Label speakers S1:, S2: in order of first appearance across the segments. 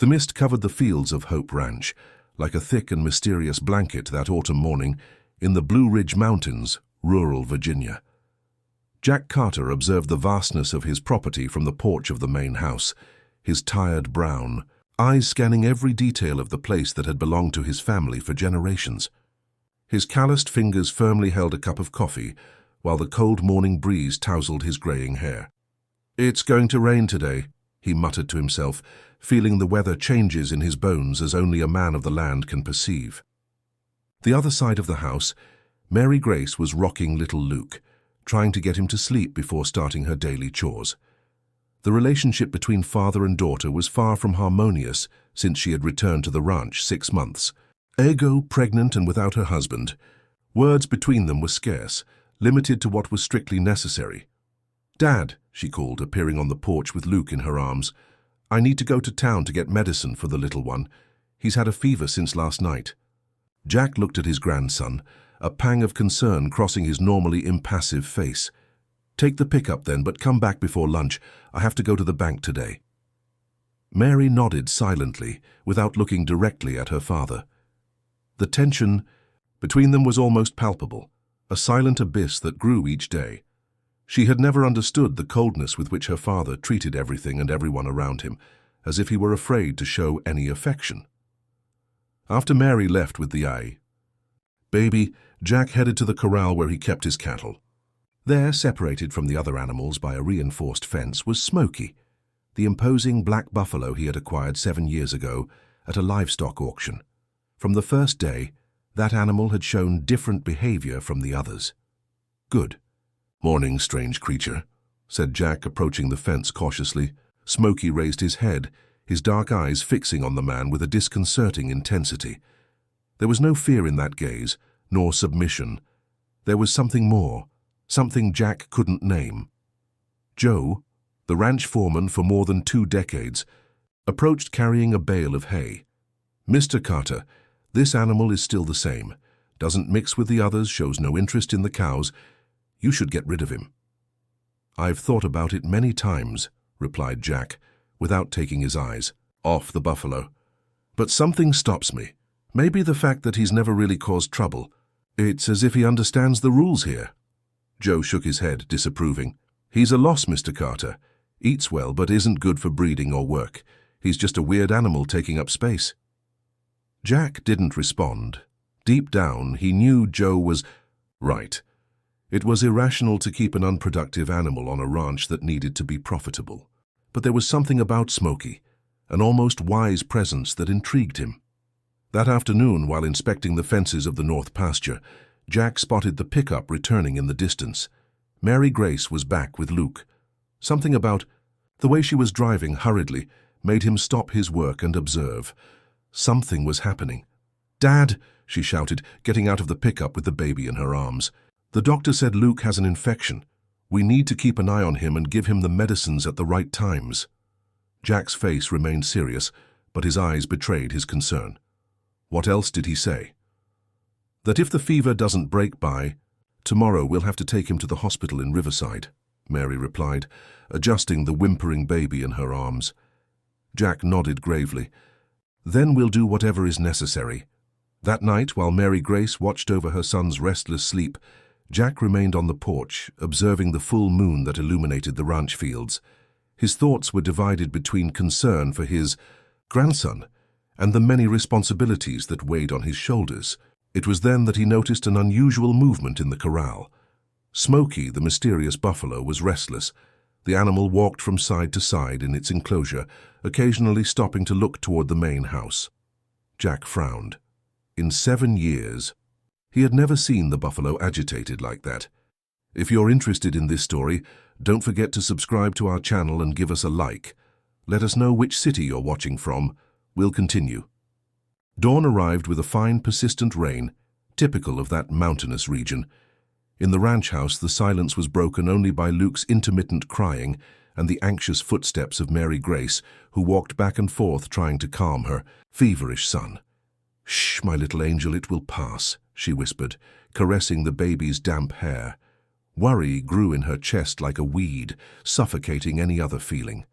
S1: The mist covered the fields of Hope Ranch, like a thick and mysterious blanket that autumn morning in the Blue Ridge Mountains, rural Virginia. Jack Carter observed the vastness of his property from the porch of the main house, his tired brown, eyes scanning every detail of the place that had belonged to his family for generations. His calloused fingers firmly held a cup of coffee, while the cold morning breeze tousled his graying hair. "It's going to rain today," he muttered to himself, feeling the weather changes in his bones as only a man of the land can perceive. The other side of the house, Mary Grace was rocking little Luke, trying to get him to sleep before starting her daily chores. The relationship between father and daughter was far from harmonious since she had returned to the ranch 6 months. Ergo, pregnant and without her husband, words between them were scarce, limited to what was strictly necessary. "Dad," she called, appearing on the porch with Luke in her arms, "I need to go to town to get medicine for the little one. He's had a fever since last night." Jack looked at his grandson, a pang of concern crossing his normally impassive face. "Take the pickup then, but come back before lunch. I have to go to the bank today." Mary nodded silently, without looking directly at her father. The tension between them was almost palpable, a silent abyss that grew each day. She had never understood the coldness with which her father treated everything and everyone around him, as if he were afraid to show any affection. After Mary left with the baby, Jack headed to the corral where he kept his cattle. There, separated from the other animals by a reinforced fence, was Smokey, the imposing black buffalo he had acquired 7 years ago at a livestock auction. From the first day, that animal had shown different behavior from the others. "Good. Morning, strange creature," said Jack, approaching the fence cautiously. Smokey raised his head, his dark eyes fixing on the man with a disconcerting intensity. There was no fear in that gaze, nor submission. There was something more, something Jack couldn't name. Joe, the ranch foreman for more than 2 decades, approached carrying a bale of hay. "Mr. Carter, this animal is still the same. Doesn't mix with the others, shows no interest in the cows. You should get rid of him." "I've thought about it many times," replied Jack, without taking his eyes off the buffalo. "But something stops me. Maybe the fact that he's never really caused trouble. It's as if he understands the rules here." Joe shook his head, disapproving. "He's a loss, Mr. Carter. Eats well, but isn't good for breeding or work. He's just a weird animal taking up space." Jack didn't respond. Deep down, he knew Joe was right. It was irrational to keep an unproductive animal on a ranch that needed to be profitable. But there was something about Smokey, an almost wise presence that intrigued him. That afternoon, while inspecting the fences of the north pasture, Jack spotted the pickup returning in the distance. Mary Grace was back with Luke. Something about the way she was driving hurriedly made him stop his work and observe. Something was happening. "Dad," she shouted, getting out of the pickup with the baby in her arms. "The doctor said Luke has an infection. We need to keep an eye on him and give him the medicines at the right times." Jack's face remained serious, but his eyes betrayed his concern. "What else did he say?" "That if the fever doesn't break by tomorrow, we'll have to take him to the hospital in Riverside," Mary replied, adjusting the whimpering baby in her arms. Jack nodded gravely. "Then we'll do whatever is necessary." That night, while Mary Grace watched over her son's restless sleep, Jack remained on the porch, observing the full moon that illuminated the ranch fields. His thoughts were divided between concern for his grandson and the many responsibilities that weighed on his shoulders. It was then that he noticed an unusual movement in the corral. Smokey, the mysterious buffalo, was restless. The animal walked from side to side in its enclosure, occasionally stopping to look toward the main house. Jack frowned. In 7 years, he had never seen the buffalo agitated like that. If you're interested in this story, don't forget to subscribe to our channel and give us a like. Let us know which city you're watching from. We'll continue. Dawn arrived with a fine, persistent rain, typical of that mountainous region. In the ranch house, the silence was broken only by Luke's intermittent crying and the anxious footsteps of Mary Grace, who walked back and forth trying to calm her feverish son. "Shh, my little angel, it will pass," she whispered, caressing the baby's damp hair. Worry grew in her chest like a weed, suffocating any other feeling.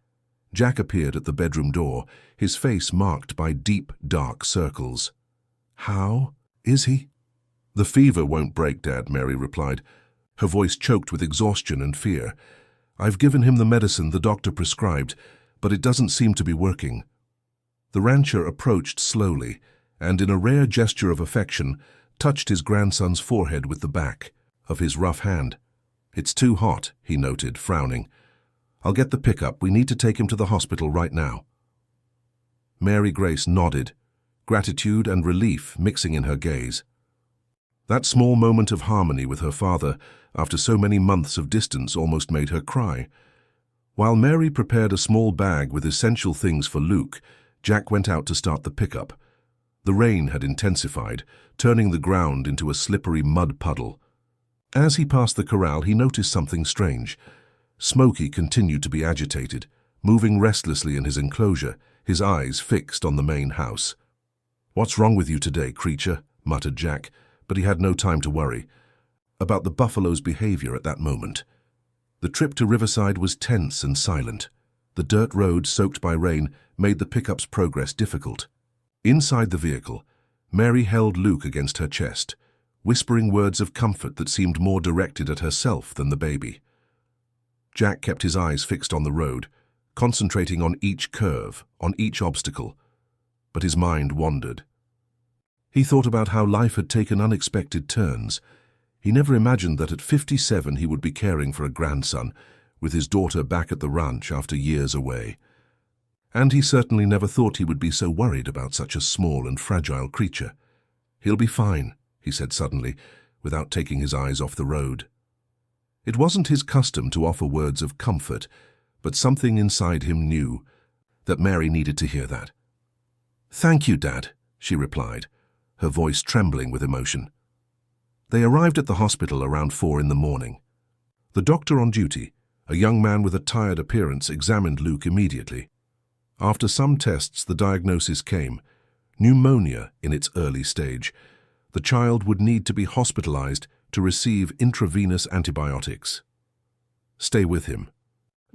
S1: Jack appeared at the bedroom door, his face marked by deep, dark circles. "How is he?" "The fever won't break, Dad," Mary replied, her voice choked with exhaustion and fear. "I've given him the medicine the doctor prescribed, but it doesn't seem to be working." The rancher approached slowly, and in a rare gesture of affection, touched his grandson's forehead with the back of his rough hand. "It's too hot," he noted, frowning. "I'll get the pickup. We need to take him to the hospital right now." Mary Grace nodded, gratitude and relief mixing in her gaze. That small moment of harmony with her father, after so many months of distance, almost made her cry. While Mary prepared a small bag with essential things for Luke, Jack went out to start the pickup. The rain had intensified, turning the ground into a slippery mud puddle. As he passed the corral, he noticed something strange. Smokey continued to be agitated, moving restlessly in his enclosure, his eyes fixed on the main house. "What's wrong with you today, creature?" muttered Jack, but he had no time to worry about the buffalo's behavior at that moment. The trip to Riverside was tense and silent. The dirt road, soaked by rain, made the pickup's progress difficult. Inside the vehicle, Mary held Luke against her chest, whispering words of comfort that seemed more directed at herself than the baby. Jack kept his eyes fixed on the road, concentrating on each curve, on each obstacle, but his mind wandered. He thought about how life had taken unexpected turns. He never imagined that at 57 he would be caring for a grandson, with his daughter back at the ranch after years away. And he certainly never thought he would be so worried about such a small and fragile creature. "He'll be fine," he said suddenly, without taking his eyes off the road. It wasn't his custom to offer words of comfort, but something inside him knew that Mary needed to hear that. "Thank you, Dad," she replied, her voice trembling with emotion. They arrived at the hospital around 4 in the morning. The doctor on duty, a young man with a tired appearance, examined Luke immediately. After some tests, the diagnosis came: pneumonia in its early stage. The child would need to be hospitalized to receive intravenous antibiotics. "Stay with him,"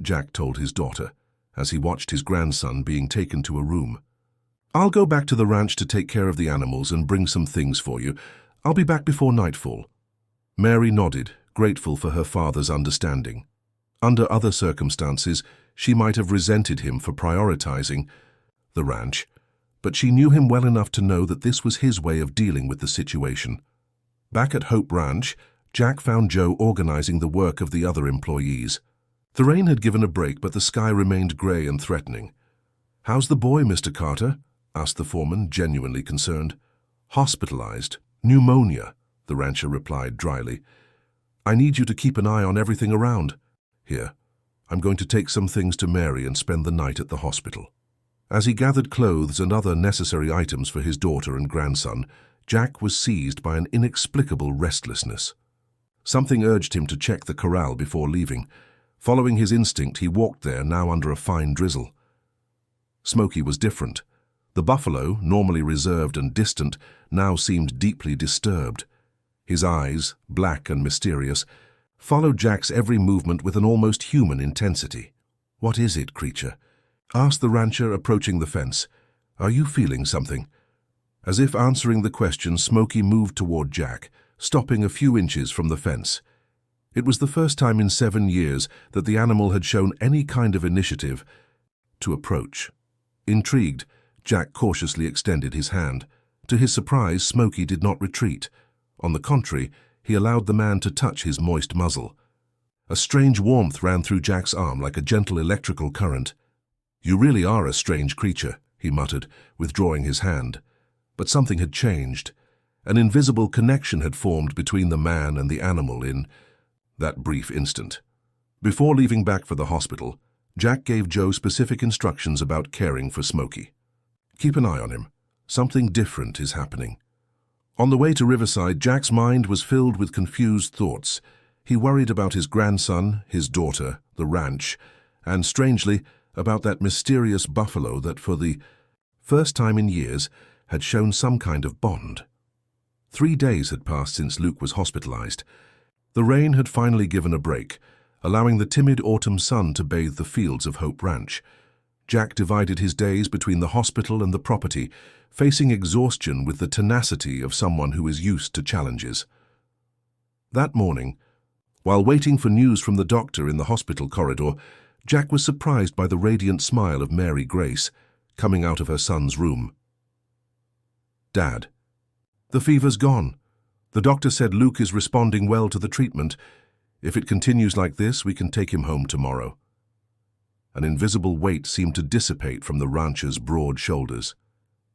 S1: Jack told his daughter, as he watched his grandson being taken to a room. "I'll go back to the ranch to take care of the animals and bring some things for you. I'll be back before nightfall." Mary nodded, grateful for her father's understanding. Under other circumstances, she might have resented him for prioritizing the ranch, but she knew him well enough to know that this was his way of dealing with the situation. Back at Hope Ranch, Jack found Joe organizing the work of the other employees. The rain had given a break, but the sky remained gray and threatening. "How's the boy, Mr. Carter?" asked the foreman, genuinely concerned. "Hospitalized. Pneumonia," the rancher replied dryly. "I need you to keep an eye on everything around. Here, I'm going to take some things to Mary and spend the night at the hospital." As he gathered clothes and other necessary items for his daughter and grandson, Jack was seized by an inexplicable restlessness. Something urged him to check the corral before leaving. Following his instinct, he walked there, now under a fine drizzle. Smokey was different. The buffalo, normally reserved and distant, now seemed deeply disturbed. His eyes, black and mysterious, followed Jack's every movement with an almost human intensity. "What is it, creature?" asked the rancher, approaching the fence. "Are you feeling something?" As if answering the question, Smokey moved toward Jack, stopping a few inches from the fence. It was the first time in 7 years that the animal had shown any kind of initiative to approach. Intrigued, Jack cautiously extended his hand. To his surprise, Smokey did not retreat. On the contrary, he allowed the man to touch his moist muzzle. A strange warmth ran through Jack's arm like a gentle electrical current. "You really are a strange creature," he muttered, withdrawing his hand. But something had changed. An invisible connection had formed between the man and the animal in that brief instant. Before leaving back for the hospital, Jack gave Joe specific instructions about caring for Smokey. "Keep an eye on him. Something different is happening." On the way to Riverside, Jack's mind was filled with confused thoughts. He worried about his grandson, his daughter, the ranch, and, strangely, about that mysterious buffalo that, for the first time in years, had shown some kind of bond. 3 days had passed since Luke was hospitalized. The rain had finally given a break, allowing the timid autumn sun to bathe the fields of Hope Ranch. Jack divided his days between the hospital and the property, facing exhaustion with the tenacity of someone who is used to challenges. That morning, while waiting for news from the doctor in the hospital corridor, Jack was surprised by the radiant smile of Mary Grace coming out of her son's room. "Dad, the fever's gone. The doctor said Luke is responding well to the treatment. If it continues like this, we can take him home tomorrow." An invisible weight seemed to dissipate from the rancher's broad shoulders.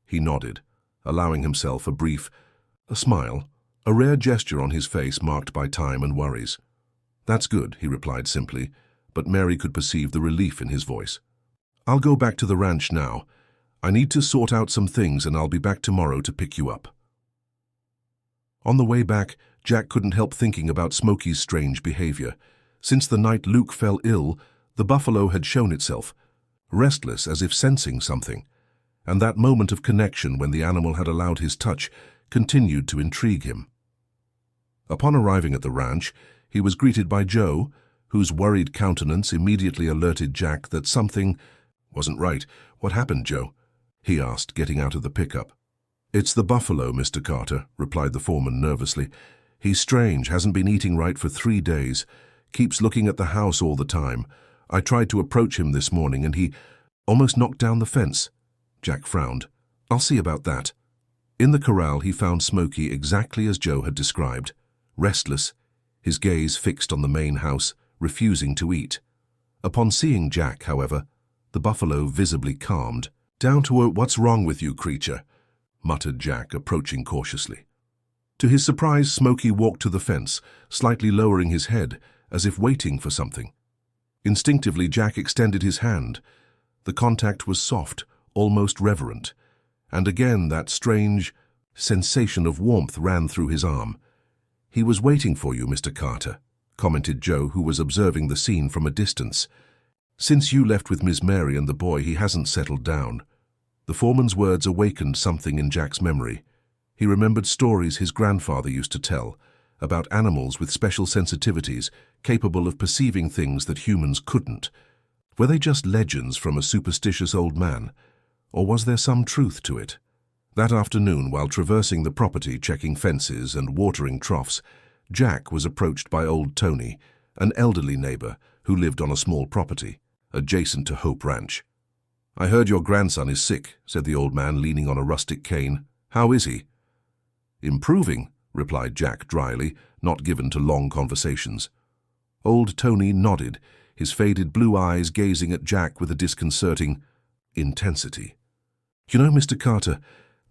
S1: He nodded, allowing himself a smile, a rare gesture on his face marked by time and worries. "That's good," he replied simply, but Mary could perceive the relief in his voice. "I'll go back to the ranch now. I need to sort out some things and I'll be back tomorrow to pick you up." On the way back, Jack couldn't help thinking about Smokey's strange behavior. Since the night Luke fell ill, the buffalo had shown itself, restless as if sensing something, and that moment of connection when the animal had allowed his touch continued to intrigue him. Upon arriving at the ranch, he was greeted by Joe, whose worried countenance immediately alerted Jack that something wasn't right. "What happened, Joe?" he asked, getting out of the pickup. "It's the buffalo, Mr. Carter," replied the foreman nervously. "He's strange, hasn't been eating right for 3 days, keeps looking at the house all the time. I tried to approach him this morning and he almost knocked down the fence." Jack frowned. "I'll see about that." In the corral, he found Smokey exactly as Joe had described, restless, his gaze fixed on the main house, refusing to eat. Upon seeing Jack, however, the buffalo visibly calmed. "Down to earth, what's wrong with you, creature?" muttered Jack, approaching cautiously. To his surprise, Smokey walked to the fence, slightly lowering his head, as if waiting for something. Instinctively, Jack extended his hand. The contact was soft, almost reverent, and again that strange sensation of warmth ran through his arm. "He was waiting for you, Mr. Carter," commented Joe, who was observing the scene from a distance. "Since you left with Miss Mary and the boy, he hasn't settled down." The foreman's words awakened something in Jack's memory. He remembered stories his grandfather used to tell about animals with special sensitivities, capable of perceiving things that humans couldn't. Were they just legends from a superstitious old man, or was there some truth to it? That afternoon, while traversing the property, checking fences and watering troughs, Jack was approached by old Tony, an elderly neighbor who lived on a small property adjacent to Hope Ranch. "I heard your grandson is sick," said the old man, leaning on a rustic cane. "How is he?" "Improving," replied Jack dryly, not given to long conversations. Old Tony nodded, his faded blue eyes gazing at Jack with a disconcerting intensity. "You know, Mr. Carter,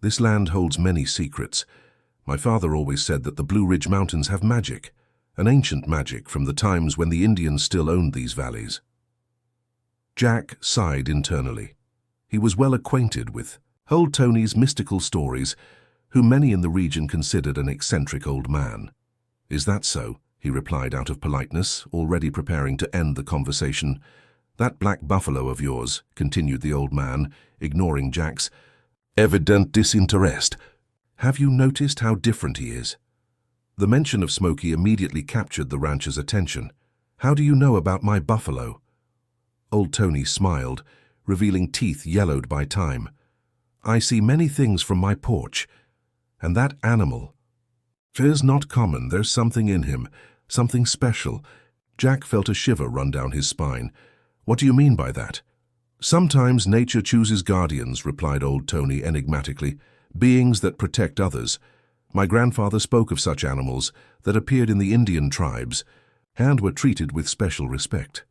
S1: this land holds many secrets. My father always said that the Blue Ridge Mountains have magic, an ancient magic from the times when the Indians still owned these valleys." Jack sighed internally. He was well acquainted with old Tony's mystical stories, whom many in the region considered an eccentric old man. "Is that so?" he replied out of politeness, already preparing to end the conversation. "That black buffalo of yours," continued the old man, ignoring Jack's evident disinterest. "Have you noticed how different he is?" The mention of Smokey immediately captured the rancher's attention. "How do you know about my buffalo?" Old Tony smiled, revealing teeth yellowed by time. "I see many things from my porch, and that animal is not common. There's something in him, something special." Jack felt a shiver run down his spine. "What do you mean by that?" "Sometimes nature chooses guardians," replied old Tony enigmatically, "beings that protect others. My grandfather spoke of such animals that appeared in the Indian tribes and were treated with special respect."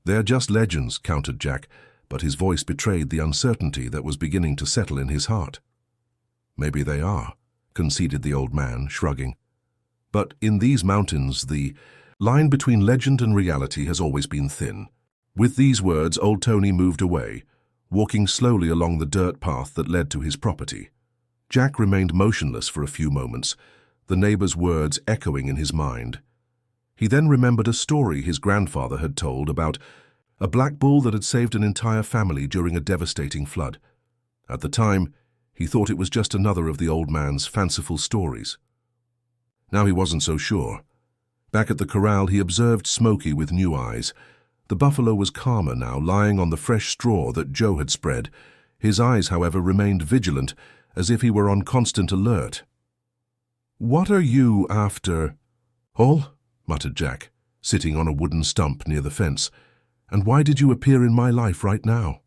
S1: "They're just legends," countered Jack, but his voice betrayed the uncertainty that was beginning to settle in his heart. "Maybe they are," conceded the old man, shrugging. "But in these mountains, the line between legend and reality has always been thin." With these words, old Tony moved away, walking slowly along the dirt path that led to his property. Jack remained motionless for a few moments, the neighbor's words echoing in his mind. He then remembered a story his grandfather had told about a black bull that had saved an entire family during a devastating flood. At the time, he thought it was just another of the old man's fanciful stories. Now he wasn't so sure. Back at the corral, he observed Smokey with new eyes. The The buffalo was calmer now, lying on the fresh straw that Joe had spread. His eyes, however, remained vigilant, as if he were on constant alert. "What are you after?" "Hall," muttered Jack, sitting on a wooden stump near the fence. "And why did you appear in my life right now?"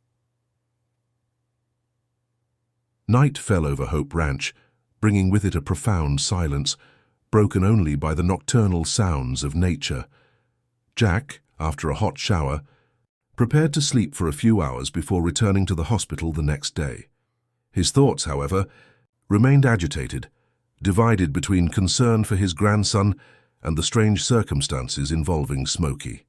S1: Night fell over Hope Ranch, bringing with it a profound silence, broken only by the nocturnal sounds of nature. Jack, after a hot shower, prepared to sleep for a few hours before returning to the hospital the next day. His thoughts, however, remained agitated, divided between concern for his grandson and the strange circumstances involving Smokey.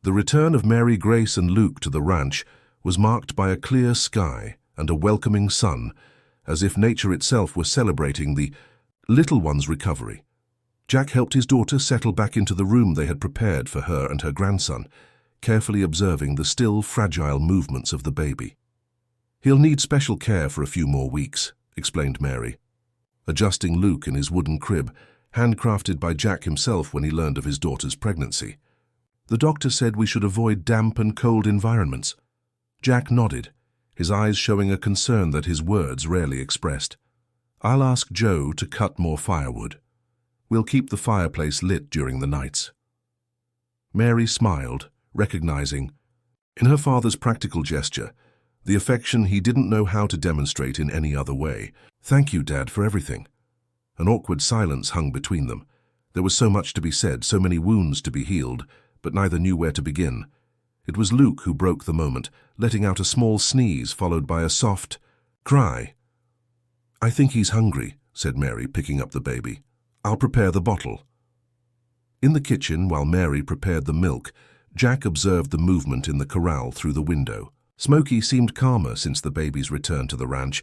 S1: The return of Mary Grace and Luke to the ranch was marked by a clear sky and a welcoming sun, as if nature itself were celebrating the little one's recovery. Jack helped his daughter settle back into the room they had prepared for her and her grandson, carefully observing the still fragile movements of the baby. "He'll need special care for a few more weeks," explained Mary, adjusting Luke in his wooden crib, handcrafted by Jack himself when he learned of his daughter's pregnancy. "The doctor said we should avoid damp and cold environments." Jack nodded, his eyes showing a concern that his words rarely expressed. "I'll ask Joe to cut more firewood. We'll keep the fireplace lit during the nights." Mary smiled, recognizing, in her father's practical gesture, the affection he didn't know how to demonstrate in any other way. "Thank you, Dad, for everything." An awkward silence hung between them. There was so much to be said, so many wounds to be healed, but neither knew where to begin. It was Luke who broke the moment, letting out a small sneeze followed by a soft cry. "I think he's hungry," said Mary, picking up the baby. "I'll prepare the bottle." In the kitchen, while Mary prepared the milk, Jack observed the movement in the corral through the window. Smokey seemed calmer since the baby's return to the ranch,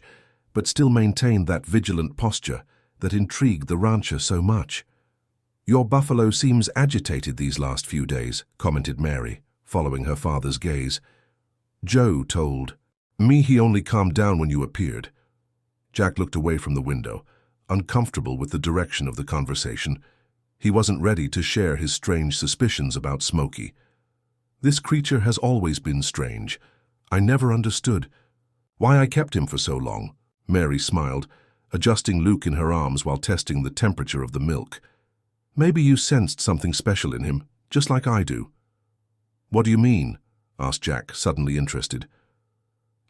S1: but still maintained that vigilant posture that intrigued the rancher so much. "Your buffalo seems agitated these last few days," commented Mary, following her father's gaze. "Joe told me he only calmed down when you appeared." Jack looked away from the window, uncomfortable with the direction of the conversation. He wasn't ready to share his strange suspicions about Smokey. "This creature has always been strange. I never understood why I kept him for so long." Mary smiled, adjusting Luke in her arms while testing the temperature of the milk. "Maybe you sensed something special in him, just like I do." "What do you mean?" asked Jack, suddenly interested.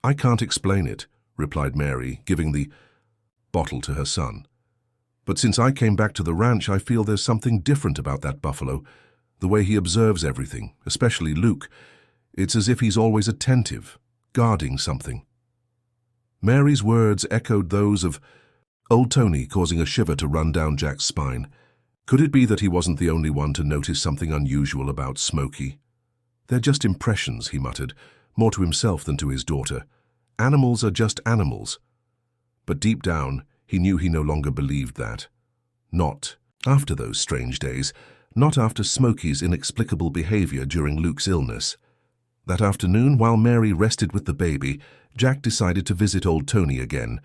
S1: "I can't explain it," replied Mary, giving the bottle to her son. "But since I came back to the ranch, I feel there's something different about that buffalo, the way he observes everything, especially Luke. It's as if he's always attentive, guarding something." Mary's words echoed those of old Tony, causing a shiver to run down Jack's spine. Could it be that he wasn't the only one to notice something unusual about Smokey? "They're just impressions," he muttered, more to himself than to his daughter. "Animals are just animals." But deep down, he knew he no longer believed that. Not after those strange days, not after Smokey's inexplicable behavior during Luke's illness. That afternoon, while Mary rested with the baby, Jack decided to visit old Tony again.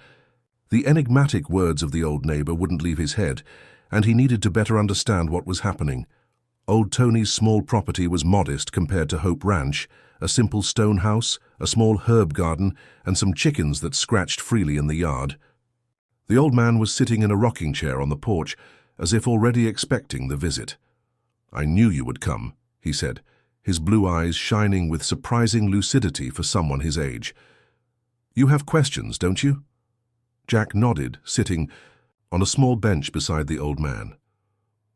S1: The enigmatic words of the old neighbor wouldn't leave his head, and he needed to better understand what was happening. Old Tony's small property was modest compared to Hope Ranch, a simple stone house, a small herb garden, and some chickens that scratched freely in the yard. The old man was sitting in a rocking chair on the porch, as if already expecting the visit. "I knew you would come," he said, his blue eyes shining with surprising lucidity for someone his age. "You have questions, don't you?" Jack nodded, sitting on a small bench beside the old man.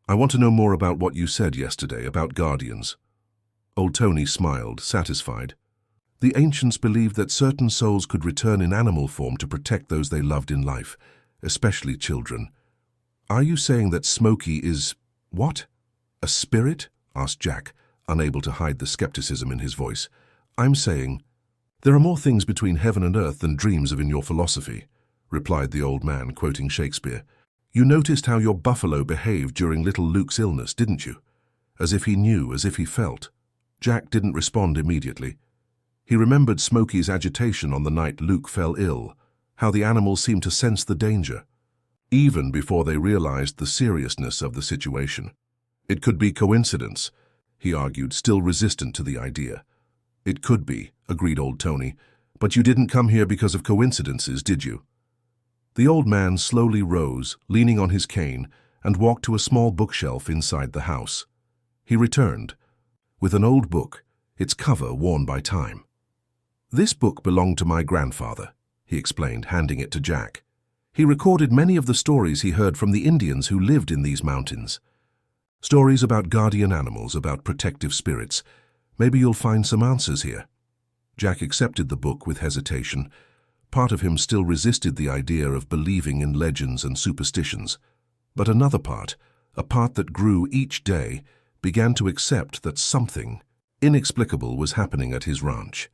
S1: "I want to know more about what you said yesterday about guardians." Old Tony smiled, satisfied. "The ancients believed that certain souls could return in animal form to protect those they loved in life, especially children. Are you saying that Smokey is, what, a spirit?" asked Jack, unable to hide the skepticism in his voice. "I'm saying, there are more things between heaven and earth than dreams of in your philosophy," replied the old man, quoting Shakespeare. "You noticed how your buffalo behaved during little Luke's illness, didn't you? As if he knew, as if he felt." Jack didn't respond immediately. He remembered Smokey's agitation on the night Luke fell ill, how the animals seemed to sense the danger, even before they realized the seriousness of the situation. It could be coincidence. he argued, still resistant to the idea. It could be, agreed old Tony, but you didn't come here because of coincidences, did you? The old man slowly rose, leaning on his cane, and walked to a small bookshelf inside the house. He returned, with an old book, its cover worn by time. This book belonged to my grandfather, he explained, handing it to Jack. He recorded many of the stories he heard from the Indians who lived in these mountains. Stories about guardian animals, about protective spirits. Maybe you'll find some answers here. Jack accepted the book with hesitation. Part of him still resisted the idea of believing in legends and superstitions. But another part, a part that grew each day, began to accept that something inexplicable was happening at his ranch.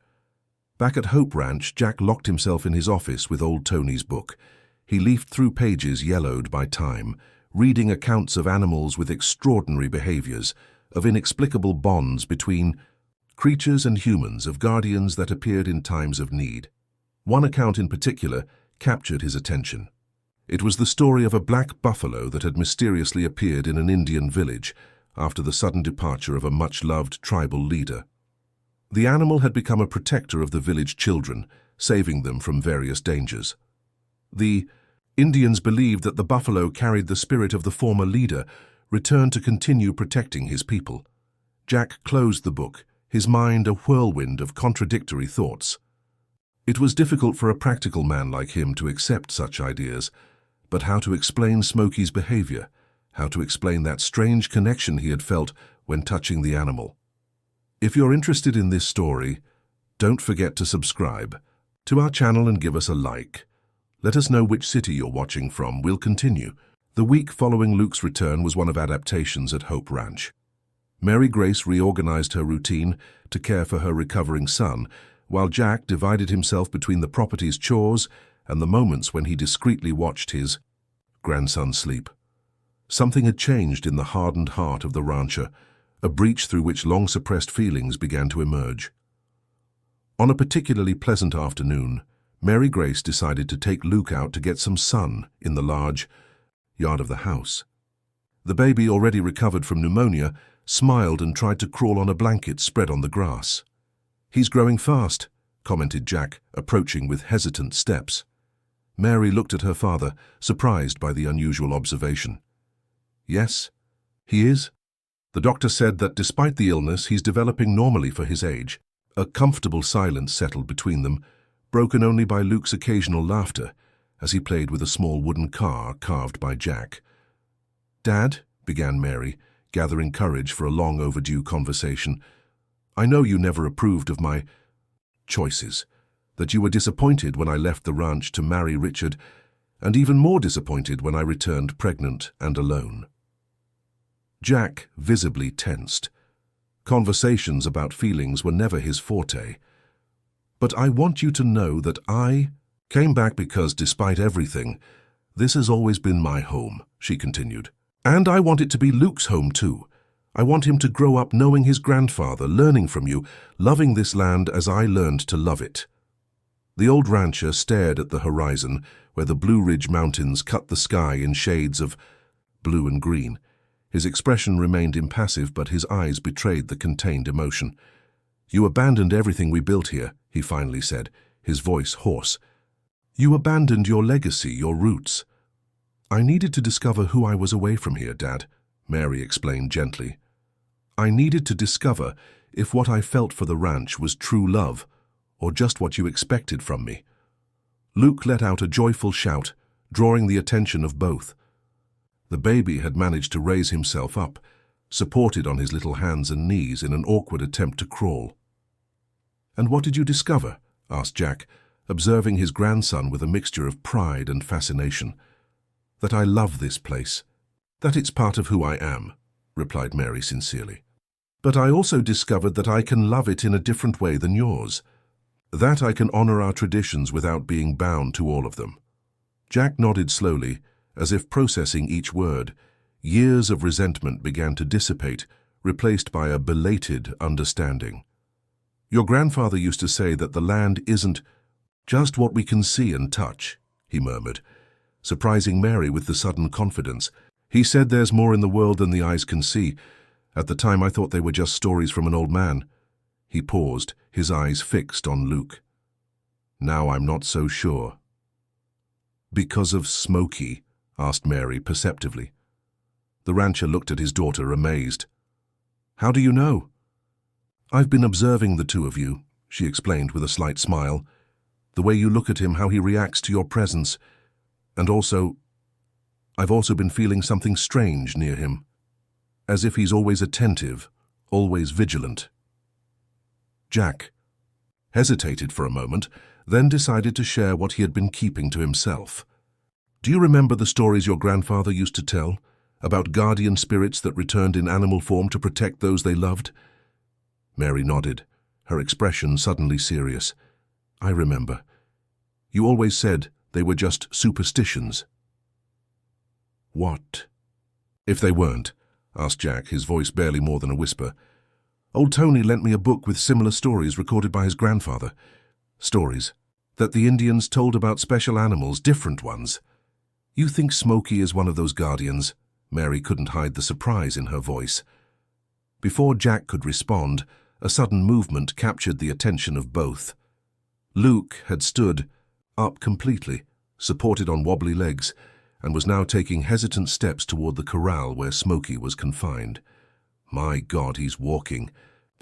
S1: Back at Hope Ranch, Jack locked himself in his office with old Tony's book. He leafed through pages yellowed by time, reading accounts of animals with extraordinary behaviors, of inexplicable bonds between creatures and humans, of guardians that appeared in times of need. One account in particular captured his attention. It was the story of a black buffalo that had mysteriously appeared in an Indian village after the sudden departure of a much-loved tribal leader. The animal had become a protector of the village children, saving them from various dangers. The Indians believed that the buffalo carried the spirit of the former leader, returned to continue protecting his people. Jack closed the book, his mind a whirlwind of contradictory thoughts. It was difficult for a practical man like him to accept such ideas, but how to explain Smokey's behavior, how to explain that strange connection he had felt when touching the animal. If you're interested in this story, don't forget to subscribe to our channel and give us a like. Let us know which city you're watching from. We'll continue. The week following Luke's return was one of adaptations at Hope Ranch. Mary Grace reorganized her routine to care for her recovering son, while Jack divided himself between the property's chores and the moments when he discreetly watched his grandson sleep. Something had changed in the hardened heart of the rancher, a breach through which long-suppressed feelings began to emerge. On a particularly pleasant afternoon, Mary Grace decided to take Luke out to get some sun in the large yard of the house. The baby, already recovered from pneumonia, smiled and tried to crawl on a blanket spread on the grass. "He's growing fast," commented Jack, approaching with hesitant steps. Mary looked at her father, surprised by the unusual observation. "Yes, he is. The doctor said that despite the illness, he's developing normally for his age." A comfortable silence settled between them, broken only by Luke's occasional laughter as he played with a small wooden car carved by Jack. "Dad," began Mary, gathering courage for a long overdue conversation, "I know you never approved of my choices, that you were disappointed when I left the ranch to marry Richard, and even more disappointed when I returned pregnant and alone." Jack visibly tensed. Conversations about feelings were never his forte. "But I want you to know that I came back because, despite everything, this has always been my home," she continued. "And I want it to be Luke's home too. I want him to grow up knowing his grandfather, learning from you, loving this land as I learned to love it." The old rancher stared at the horizon, where the Blue Ridge Mountains cut the sky in shades of blue and green. His expression remained impassive, but his eyes betrayed the contained emotion. "You abandoned everything we built here," he finally said, his voice hoarse. "You abandoned your legacy, your roots." "I needed to discover who I was away from here, Dad," Mary explained gently. "I needed to discover if what I felt for the ranch was true love, or just what you expected from me." Luke let out a joyful shout, drawing the attention of both. The baby had managed to raise himself up, supported on his little hands and knees in an awkward attempt to crawl. "And what did you discover?" asked Jack, observing his grandson with a mixture of pride and fascination. "That I love this place, that it's part of who I am," replied Mary sincerely. "But I also discovered that I can love it in a different way than yours. That I can honor our traditions without being bound to all of them." Jack nodded slowly, as if processing each word. Years of resentment began to dissipate, replaced by a belated understanding. "Your grandfather used to say that the land isn't just what we can see and touch," he murmured, surprising Mary with the sudden confidence. "He said there's more in the world than the eyes can see, At the time I thought they were just stories from an old man." He paused, his eyes fixed on Luke. "Now I'm not so sure." "Because of Smokey?" asked Mary perceptively. The rancher looked at his daughter, amazed. "How do you know?" "I've been observing the two of you," she explained with a slight smile. "The way you look at him, how he reacts to your presence. And also, I've also been feeling something strange near him. As if he's always attentive, always vigilant." Jack hesitated for a moment, then decided to share what he had been keeping to himself. "Do you remember the stories your grandfather used to tell, about guardian spirits that returned in animal form to protect those they loved?" Mary nodded, her expression suddenly serious. "I remember. You always said they were just superstitions." "What if they weren't?" asked Jack, his voice barely more than a whisper. "Old Tony lent me a book with similar stories recorded by his grandfather. Stories that the Indians told about special animals, different ones. You think Smokey is one of those guardians?" Mary couldn't hide the surprise in her voice. Before Jack could respond, a sudden movement captured the attention of both. Luke had stood up completely, supported on wobbly legs, and was now taking hesitant steps toward the corral where Smokey was confined. "My God, he's walking,"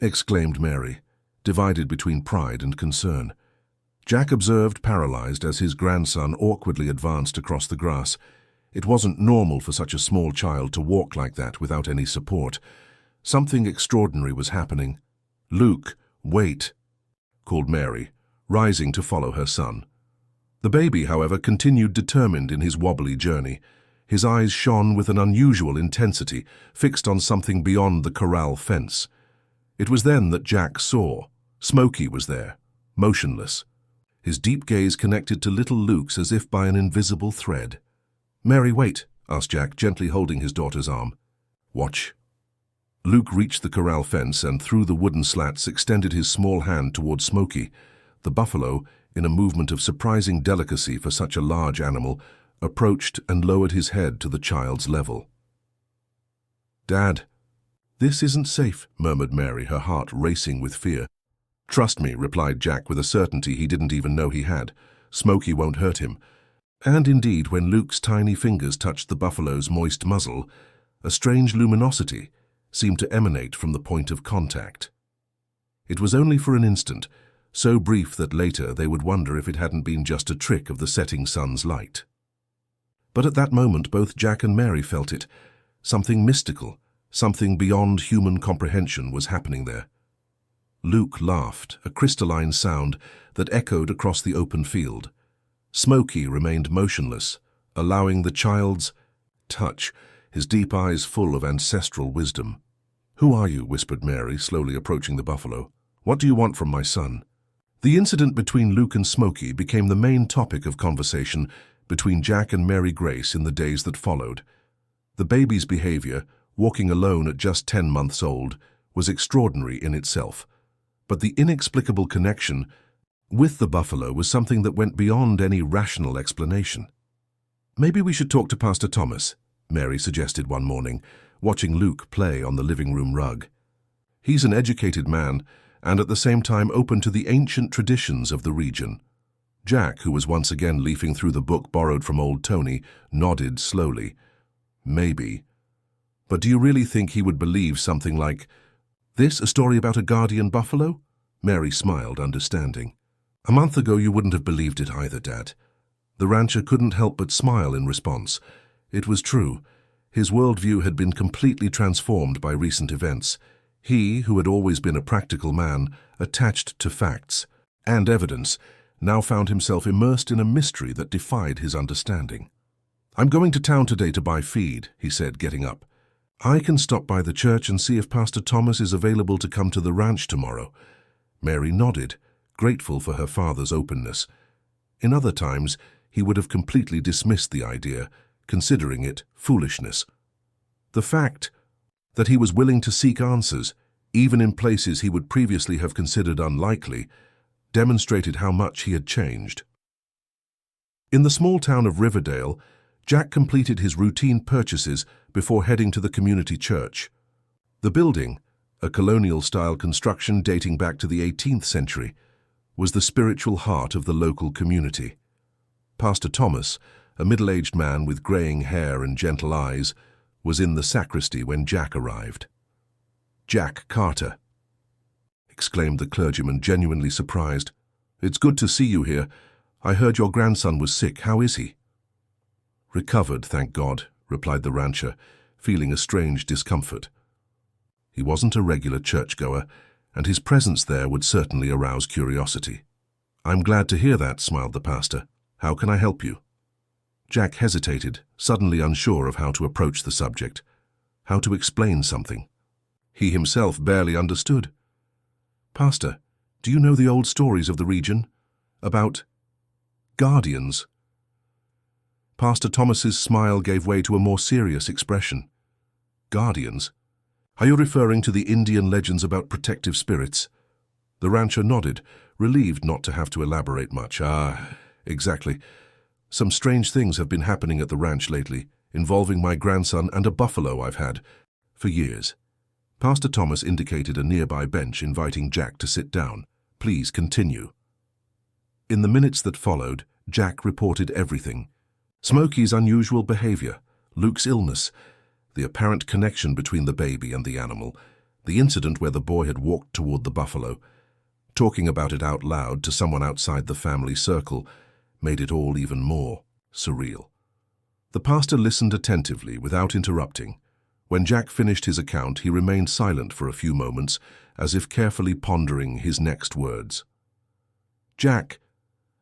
S1: exclaimed Mary, divided between pride and concern. Jack observed, paralyzed, as his grandson awkwardly advanced across the grass. It wasn't normal for such a small child to walk like that without any support. Something extraordinary was happening. "Luke, wait," called Mary, rising to follow her son. The baby, however, continued determined in his wobbly journey. His eyes shone with an unusual intensity, fixed on something beyond the corral fence. It was then that Jack saw. Smokey was there, motionless, his deep gaze connected to little Luke's as if by an invisible thread. "Mary, wait," asked Jack, gently holding his daughter's arm. "Watch." Luke reached the corral fence and, through the wooden slats, extended his small hand toward Smokey. The buffalo, in a movement of surprising delicacy for such a large animal, approached and lowered his head to the child's level. "Dad." "This isn't safe," murmured Mary, her heart racing with fear. "Trust me," replied Jack with a certainty he didn't even know he had. "Smokey won't hurt him." And indeed, when Luke's tiny fingers touched the buffalo's moist muzzle, a strange luminosity seemed to emanate from the point of contact. It was only for an instant, so brief that later they would wonder if it hadn't been just a trick of the setting sun's light. But at that moment both Jack and Mary felt it. Something mystical, something beyond human comprehension was happening there. Luke laughed, a crystalline sound that echoed across the open field. Smokey remained motionless, allowing the child's touch, his deep eyes full of ancestral wisdom. "Who are you?" whispered Mary, slowly approaching the buffalo. "What do you want from my son?" The incident between Luke and Smokey became the main topic of conversation between Jack and Mary Grace in the days that followed. The baby's behavior, walking alone at just 10 months old, was extraordinary in itself. But the inexplicable connection with the buffalo was something that went beyond any rational explanation. "Maybe we should talk to Pastor Thomas," Mary suggested one morning, watching Luke play on the living room rug. "He's an educated man, and at the same time open to the ancient traditions of the region." Jack, who was once again leafing through the book borrowed from old Tony, nodded slowly. "Maybe. But do you really think he would believe something like, 'This, a story about a guardian buffalo?'" Mary smiled, understanding. "A month ago you wouldn't have believed it either, Dad." The rancher couldn't help but smile in response. It was true. His worldview had been completely transformed by recent events. He, who had always been a practical man, attached to facts and evidence, now found himself immersed in a mystery that defied his understanding. "I'm going to town today to buy feed," he said, getting up. "I can stop by the church and see if Pastor Thomas is available to come to the ranch tomorrow." Mary nodded, grateful for her father's openness. In other times, he would have completely dismissed the idea, considering it foolishness. The fact that he was willing to seek answers, even in places he would previously have considered unlikely, demonstrated how much he had changed. In the small town of Riverdale, Jack completed his routine purchases before heading to the community church. The building, a colonial-style construction dating back to the 18th century, was the spiritual heart of the local community. Pastor Thomas, a middle-aged man with graying hair and gentle eyes, was in the sacristy when Jack arrived. "Jack Carter," exclaimed the clergyman, genuinely surprised. "It's good to see you here. I heard your grandson was sick. How is he?" "Recovered, thank God," replied the rancher, feeling a strange discomfort. He wasn't a regular churchgoer, and his presence there would certainly arouse curiosity. "I'm glad to hear that," smiled the pastor. "How can I help you?" Jack hesitated, suddenly unsure of how to approach the subject, how to explain something. He himself barely understood. "Pastor, do you know the old stories of the region? About guardians?" Pastor Thomas's smile gave way to a more serious expression. "Guardians? Are you referring to the Indian legends about protective spirits?" The rancher nodded, relieved not to have to elaborate much. Exactly. Some strange things have been happening at the ranch lately, involving my grandson and a buffalo I've had for years." Pastor Thomas indicated a nearby bench, inviting Jack to sit down. "Please continue." In the minutes that followed, Jack reported everything. Smokey's unusual behavior, Luke's illness, the apparent connection between the baby and the animal, the incident where the boy had walked toward the buffalo. Talking about it out loud to someone outside the family circle made it all even more surreal. The pastor listened attentively without interrupting. When Jack finished his account, he remained silent for a few moments, as if carefully pondering his next words. "Jack,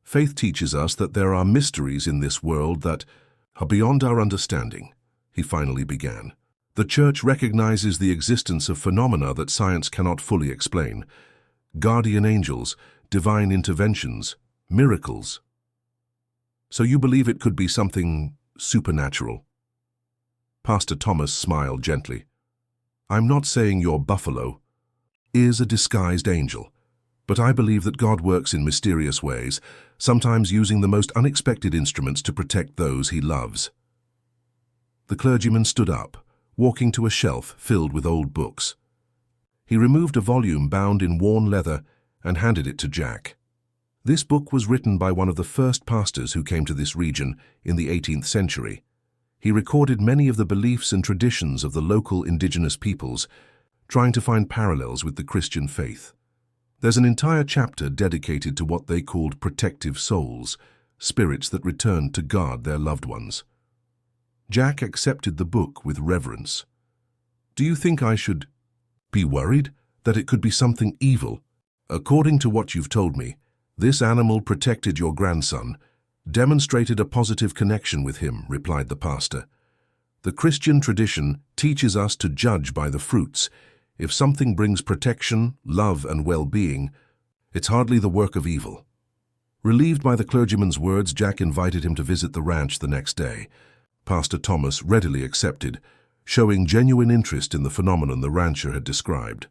S1: faith teaches us that there are mysteries in this world that are beyond our understanding," he finally began. "The church recognizes the existence of phenomena that science cannot fully explain. Guardian angels, divine interventions, miracles. So you believe it could be something supernatural?" Pastor Thomas smiled gently. "I'm not saying your buffalo is a disguised angel, but I believe that God works in mysterious ways, sometimes using the most unexpected instruments to protect those he loves." The clergyman stood up, walking to a shelf filled with old books. He removed a volume bound in worn leather and handed it to Jack. This book was written by one of the first pastors who came to this region in the 18th century. He recorded many of the beliefs and traditions of the local indigenous peoples, trying to find parallels with the Christian faith. There's an entire chapter dedicated to what they called protective souls, spirits that returned to guard their loved ones. Jack accepted the book with reverence. "Do you think I should be worried that it could be something evil? According to what you've told me, this animal protected your grandson, demonstrated a positive connection with him," replied the pastor. "The Christian tradition teaches us to judge by the fruits. If something brings protection, love, and well-being, it's hardly the work of evil." Relieved by the clergyman's words, Jack invited him to visit the ranch the next day. Pastor Thomas readily accepted, showing genuine interest in the phenomenon the rancher had described.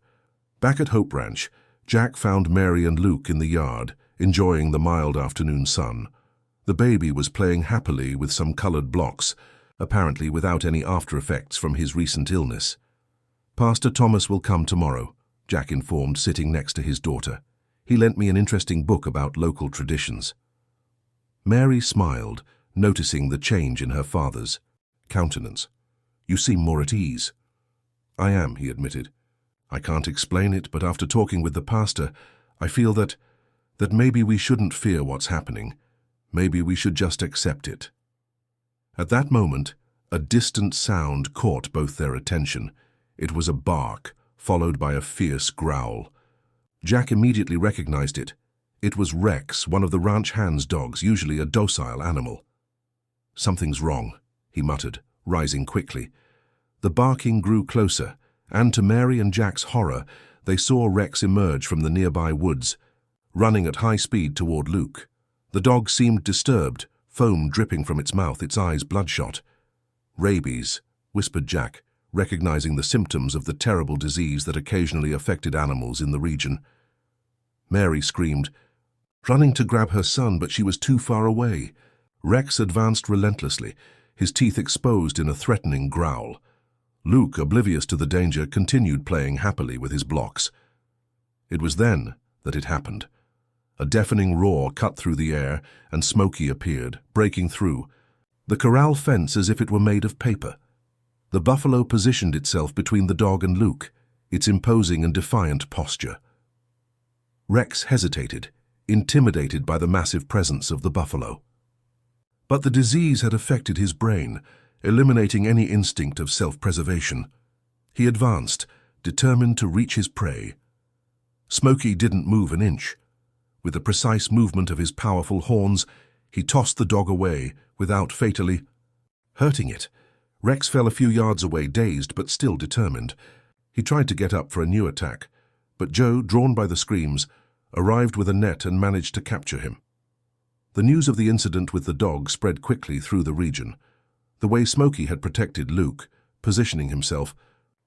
S1: Back at Hope Ranch, Jack found Mary and Luke in the yard, enjoying the mild afternoon sun. The baby was playing happily with some colored blocks, apparently without any after-effects from his recent illness. "Pastor Thomas will come tomorrow," Jack informed, sitting next to his daughter. "He lent me an interesting book about local traditions." Mary smiled, noticing the change in her father's countenance. "You seem more at ease." "I am," he admitted. "I can't explain it, but after talking with the pastor, I feel that maybe we shouldn't fear what's happening. Maybe we should just accept it." At that moment, a distant sound caught both their attention. It was a bark, followed by a fierce growl. Jack immediately recognized it. It was Rex, one of the ranch hand's dogs, usually a docile animal. "Something's wrong," he muttered, rising quickly. The barking grew closer, and to Mary and Jack's horror, they saw Rex emerge from the nearby woods, running at high speed toward Luke. The dog seemed disturbed, foam dripping from its mouth, its eyes bloodshot. "Rabies," whispered Jack, recognizing the symptoms of the terrible disease that occasionally affected animals in the region. Mary screamed, running to grab her son, but she was too far away. Rex advanced relentlessly, his teeth exposed in a threatening growl. Luke, oblivious to the danger, continued playing happily with his blocks. It was then that it happened. A deafening roar cut through the air, and Smokey appeared, breaking through the corral fence as if it were made of paper. The buffalo positioned itself between the dog and Luke, its imposing and defiant posture. Rex hesitated, intimidated by the massive presence of the buffalo. But the disease had affected his brain, eliminating any instinct of self-preservation. He advanced, determined to reach his prey. Smokey didn't move an inch. With the precise movement of his powerful horns, he tossed the dog away, without fatally hurting it. Rex fell a few yards away, dazed but still determined. He tried to get up for a new attack, but Joe, drawn by the screams, arrived with a net and managed to capture him. The news of the incident with the dog spread quickly through the region. The way Smokey had protected Luke, positioning himself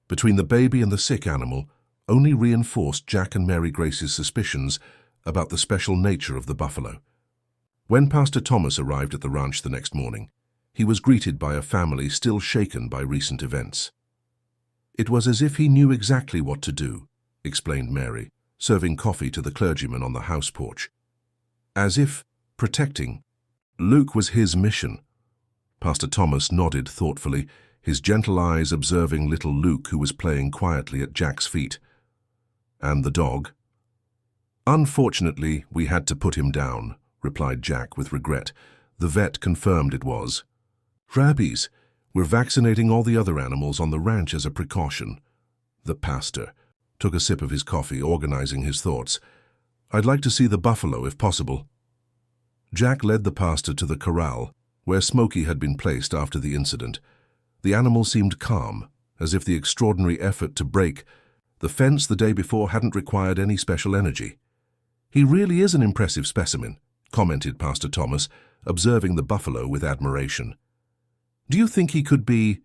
S1: between the baby and the sick animal, only reinforced Jack and Mary Grace's suspicions about the special nature of the buffalo. When Pastor Thomas arrived at the ranch the next morning, he was greeted by a family still shaken by recent events. It was as if he knew exactly what to do, explained Mary, serving coffee to the clergyman on the house porch. As if protecting Luke was his mission. Pastor Thomas nodded thoughtfully, his gentle eyes observing little Luke, who was playing quietly at Jack's feet. And the dog? Unfortunately, we had to put him down, replied Jack with regret. The vet confirmed it was rabies. We're vaccinating all the other animals on the ranch as a precaution. The pastor took a sip of his coffee, organizing his thoughts. I'd like to see the buffalo if possible. Jack led the pastor to the corral, where Smokey had been placed after the incident. The animal seemed calm, as if the extraordinary effort to break the fence the day before hadn't required any special energy. He really is an impressive specimen, commented Pastor Thomas, observing the buffalo with admiration. Do you think he could be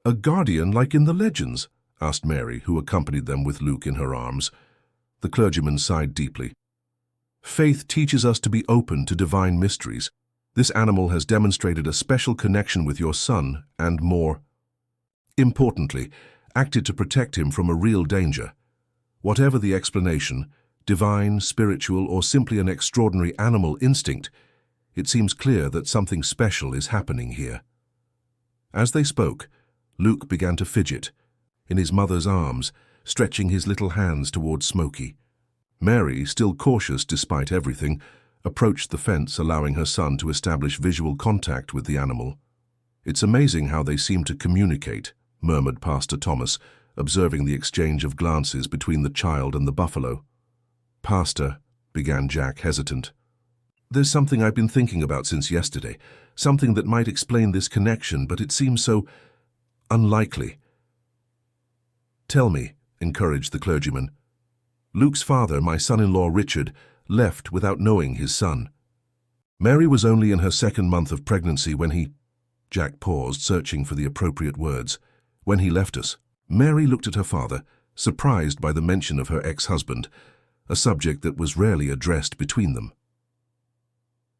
S1: a guardian like in the legends? Asked Mary, who accompanied them with Luke in her arms. The clergyman sighed deeply. Faith teaches us to be open to divine mysteries. This animal has demonstrated a special connection with your son and, more importantly, acted to protect him from a real danger. Whatever the explanation, divine, spiritual, or simply an extraordinary animal instinct, it seems clear that something special is happening here. As they spoke, Luke began to fidget in his mother's arms, stretching his little hands towards Smokey. Mary, still cautious despite everything, approached the fence, allowing her son to establish visual contact with the animal. It's amazing how they seem to communicate, murmured Pastor Thomas, observing the exchange of glances between the child and the buffalo. Pastor, began Jack, hesitant. There's something I've been thinking about since yesterday, something that might explain this connection, but it seems so unlikely. Tell me, encouraged the clergyman. Luke's father, my son-in-law Richard, left without knowing his son. Mary was only in her second month of pregnancy when he— Jack paused, searching for the appropriate words. When he left us. Mary looked at her father, surprised by the mention of her ex-husband, a subject that was rarely addressed between them.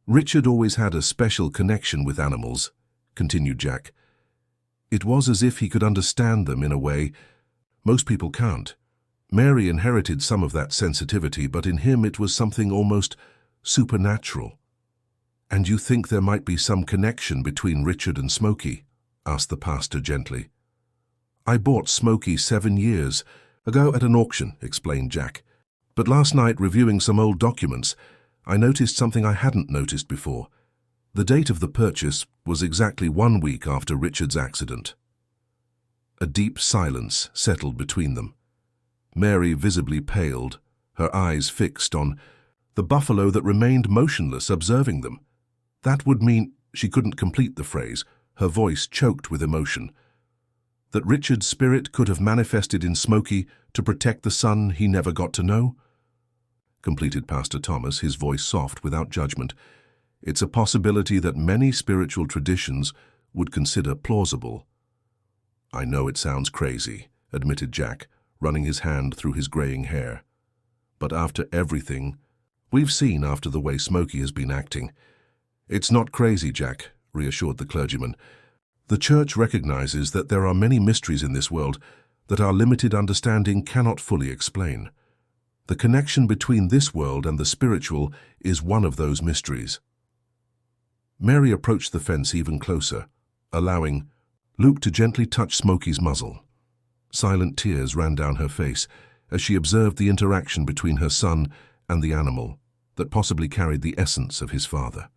S1: Richard always had a special connection with animals, continued Jack. It was as if he could understand them in a way most people can't. Mary inherited some of that sensitivity, but in him it was something almost supernatural. And you think there might be some connection between Richard and Smokey? Asked the pastor gently. I bought Smokey 7 years ago at an auction, explained Jack. But last night, reviewing some old documents, I noticed something I hadn't noticed before. The date of the purchase was exactly 1 week after Richard's accident. A deep silence settled between them. Mary visibly paled, her eyes fixed on the buffalo that remained motionless, observing them. That would mean— she couldn't complete the phrase, her voice choked with emotion. That Richard's spirit could have manifested in Smokey to protect the son he never got to know? Completed Pastor Thomas, his voice soft without judgment. It's a possibility that many spiritual traditions would consider plausible. I know it sounds crazy, admitted Jack, running his hand through his graying hair. But after everything we've seen, after the way Smokey has been acting, it's not crazy, Jack, reassured the clergyman. The Church recognizes that there are many mysteries in this world that our limited understanding cannot fully explain. The connection between this world and the spiritual is one of those mysteries. Mary approached the fence even closer, allowing Luke to gently touch Smokey's muzzle. Silent tears ran down her face as she observed the interaction between her son and the animal that possibly carried the essence of his father.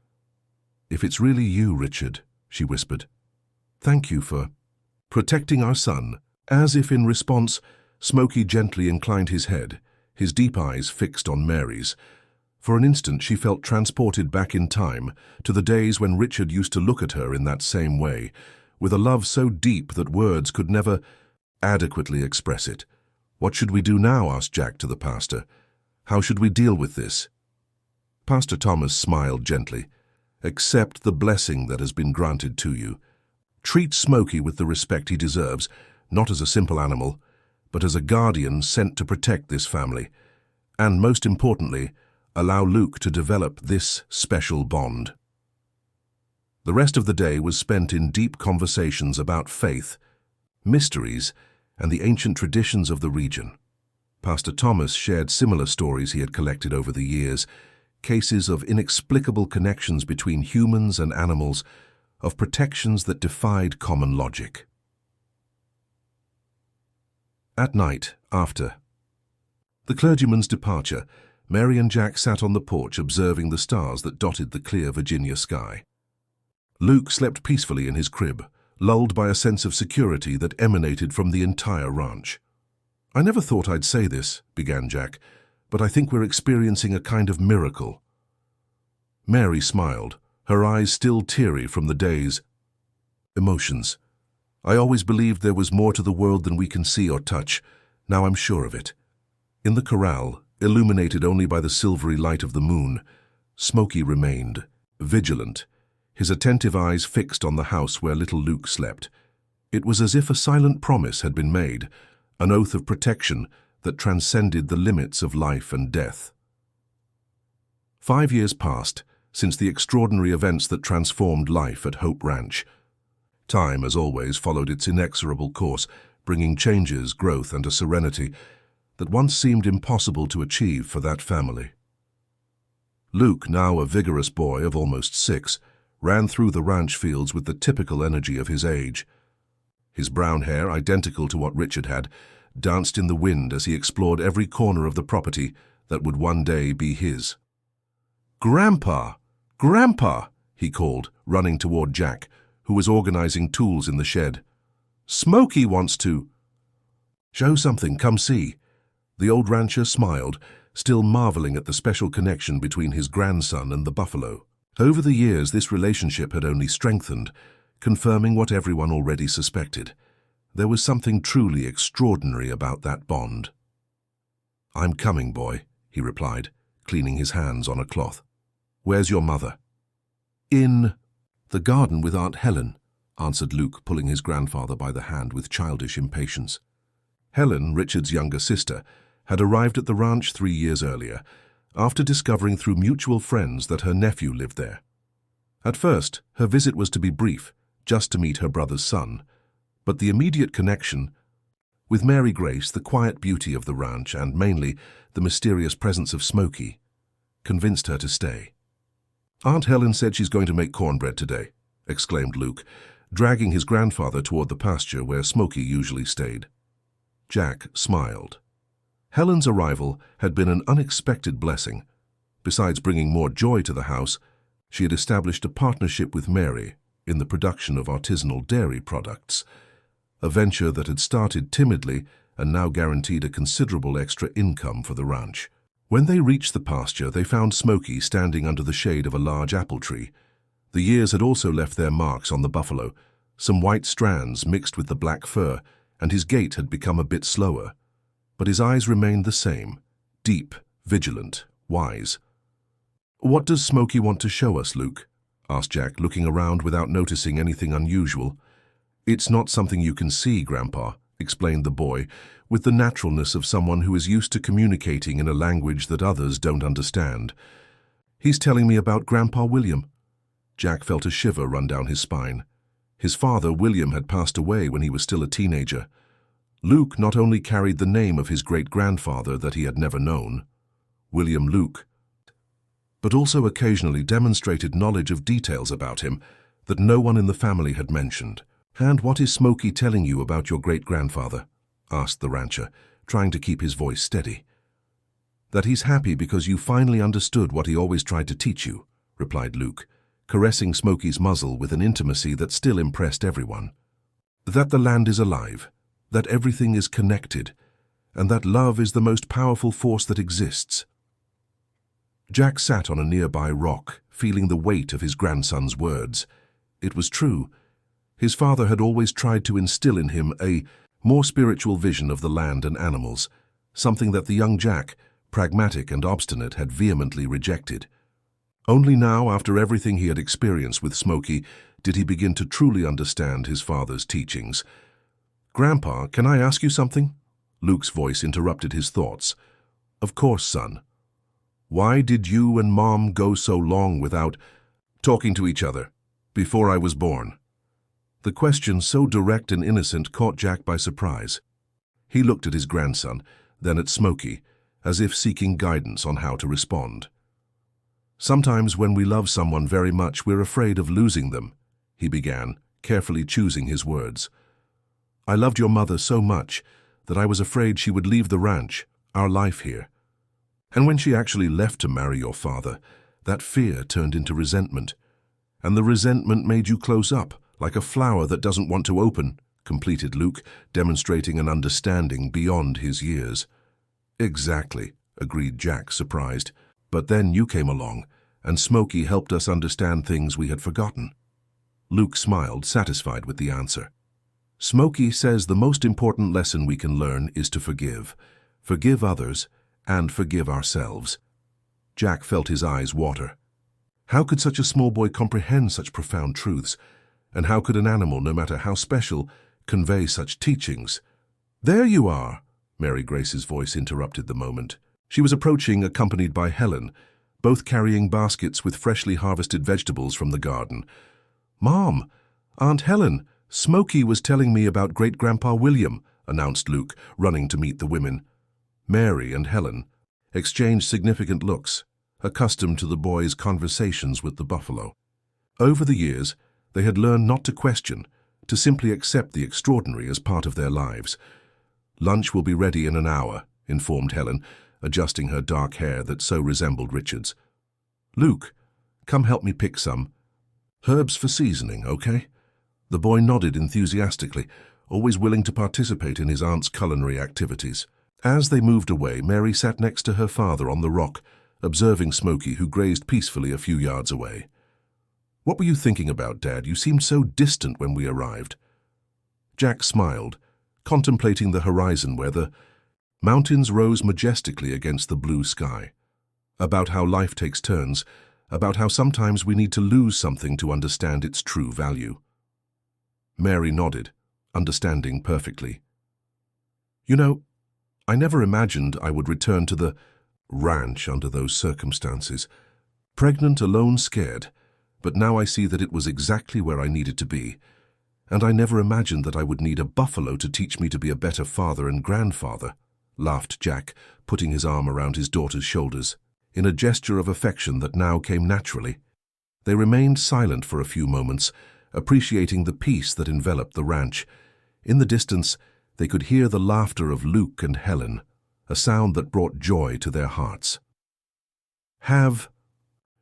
S1: "If it's really you, Richard," she whispered, "thank you for protecting our son." As if in response, Smokey gently inclined his head, his deep eyes fixed on Mary's. For an instant she felt transported back in time to the days when Richard used to look at her in that same way, with a love so deep that words could never adequately express it. "What should we do now?" asked Jack to the pastor. "How should we deal with this?" Pastor Thomas smiled gently. "Accept the blessing that has been granted to you. Treat Smokey with the respect he deserves, not as a simple animal, but as a guardian sent to protect this family. And most importantly, allow Luke to develop this special bond." The rest of the day was spent in deep conversations about faith, mysteries, and the ancient traditions of the region. Pastor Thomas shared similar stories he had collected over the years, cases of inexplicable connections between humans and animals, of protections that defied common logic. At night, after the clergyman's departure, Mary and Jack sat on the porch observing the stars that dotted the clear Virginia sky. Luke slept peacefully in his crib, lulled by a sense of security that emanated from the entire ranch. "I never thought I'd say this," began Jack, "but I think we're experiencing a kind of miracle." Mary smiled, her eyes still teary from the day's emotions. "I always believed there was more to the world than we can see or touch. Now I'm sure of it." In the corral, illuminated only by the silvery light of the moon, Smokey remained, vigilant, his attentive eyes fixed on the house where little Luke slept. It was as if a silent promise had been made, an oath of protection that transcended the limits of life and death. 5 years passed since the extraordinary events that transformed life at Hope Ranch. Time, as always, followed its inexorable course, bringing changes, growth, and a serenity that once seemed impossible to achieve for that family. Luke, now a vigorous boy of almost 6, ran through the ranch fields with the typical energy of his age. His brown hair, identical to what Richard had, danced in the wind as he explored every corner of the property that would one day be his. "Grandpa! Grandpa!" he called, running toward Jack, who was organizing tools in the shed. "Smokey wants to show something. Come see." The old rancher smiled, still marveling at the special connection between his grandson and the buffalo. Over the years, this relationship had only strengthened, confirming what everyone already suspected. There was something truly extraordinary about that bond. "I'm coming, boy," he replied, cleaning his hands on a cloth. "Where's your mother?" "In the garden with Aunt Helen," answered Luke, pulling his grandfather by the hand with childish impatience. Helen, Richard's younger sister, had arrived at the ranch 3 years earlier, after discovering through mutual friends that her nephew lived there. At first, her visit was to be brief, just to meet her brother's son, but the immediate connection with Mary Grace, the quiet beauty of the ranch, and mainly the mysterious presence of Smokey, convinced her to stay. "Aunt Helen said she's going to make cornbread today," exclaimed Luke, dragging his grandfather toward the pasture where Smokey usually stayed. Jack smiled. Helen's arrival had been an unexpected blessing. Besides bringing more joy to the house, she had established a partnership with Mary in the production of artisanal dairy products, a venture that had started timidly and now guaranteed a considerable extra income for the ranch. When they reached the pasture, they found Smokey standing under the shade of a large apple tree. The years had also left their marks on the buffalo, some white strands mixed with the black fur, and his gait had become a bit slower. But his eyes remained the same, deep, vigilant, wise. "What does Smokey want to show us, Luke?" asked Jack, looking around without noticing anything unusual. "It's not something you can see, Grandpa," explained the boy, with the naturalness of someone who is used to communicating in a language that others don't understand. "He's telling me about Grandpa William." Jack felt a shiver run down his spine. His father, William, had passed away when he was still a teenager. Luke not only carried the name of his great-grandfather that he had never known, William Luke, but also occasionally demonstrated knowledge of details about him that no one in the family had mentioned. "And what is Smokey telling you about your great-grandfather?" asked the rancher, trying to keep his voice steady. "That he's happy because you finally understood what he always tried to teach you," replied Luke, caressing Smokey's muzzle with an intimacy that still impressed everyone. "That the land is alive, that everything is connected, and that love is the most powerful force that exists." Jack sat on a nearby rock, feeling the weight of his grandson's words. It was true. His father had always tried to instill in him a more spiritual vision of the land and animals, something that the young Jack, pragmatic and obstinate, had vehemently rejected. Only now, after everything he had experienced with Smokey, did he begin to truly understand his father's teachings. "Grandpa, can I ask you something?" Luke's voice interrupted his thoughts. "Of course, son. Why did you and Mom go so long without talking to each other before I was born?" The question, so direct and innocent, caught Jack by surprise. He looked at his grandson, then at Smokey, as if seeking guidance on how to respond. "Sometimes when we love someone very much, we're afraid of losing them," he began, carefully choosing his words. "I loved your mother so much that I was afraid she would leave the ranch, our life here. And when she actually left to marry your father, that fear turned into resentment. And the resentment made you close up, like a flower that doesn't want to open," completed Luke, demonstrating an understanding beyond his years. "Exactly," agreed Jack, surprised. "But then you came along, and Smokey helped us understand things we had forgotten." Luke smiled, satisfied with the answer. "Smokey says the most important lesson we can learn is to forgive. Forgive others, and forgive ourselves." Jack felt his eyes water. How could such a small boy comprehend such profound truths? And how could an animal, no matter how special, convey such teachings? "There you are!" Mary Grace's voice interrupted the moment. She was approaching, accompanied by Helen, both carrying baskets with freshly harvested vegetables from the garden. "Mom, Aunt Helen, Smokey was telling me about Great-Grandpa William," announced Luke, running to meet the women. Mary and Helen exchanged significant looks, accustomed to the boy's conversations with the buffalo. Over the years, they had learned not to question, to simply accept the extraordinary as part of their lives. "Lunch will be ready in an hour," informed Helen, adjusting her dark hair that so resembled Richard's. "Luke, come help me pick some. Herbs for seasoning, okay?" The boy nodded enthusiastically, always willing to participate in his aunt's culinary activities. As they moved away, Mary sat next to her father on the rock, observing Smokey, who grazed peacefully a few yards away. "What were you thinking about, Dad? You seemed so distant when we arrived." Jack smiled, contemplating the horizon where the mountains rose majestically against the blue sky. About how life takes turns, about how sometimes we need to lose something to understand its true value. Mary nodded, understanding perfectly. "You know, I never imagined I would return to the ranch under those circumstances. Pregnant, alone, scared. But now I see that it was exactly where I needed to be. And I never imagined that I would need a buffalo to teach me to be a better father and grandfather," laughed Jack, putting his arm around his daughter's shoulders, in a gesture of affection that now came naturally. They remained silent for a few moments, appreciating the peace that enveloped the ranch. In the distance, they could hear the laughter of Luke and Helen, a sound that brought joy to their hearts. "Have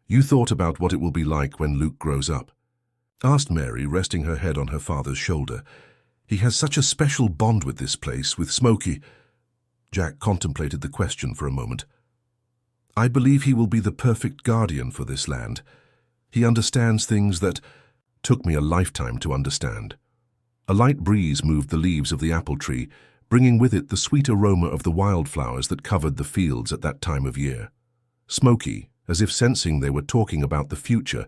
S1: you thought about what it will be like when Luke grows up?" asked Mary, resting her head on her father's shoulder. "He has such a special bond with this place, with Smokey." Jack contemplated the question for a moment. "I believe he will be the perfect guardian for this land. He understands things that took me a lifetime to understand." A light breeze moved the leaves of the apple tree, bringing with it the sweet aroma of the wildflowers that covered the fields at that time of year. Smokey, as if sensing they were talking about the future,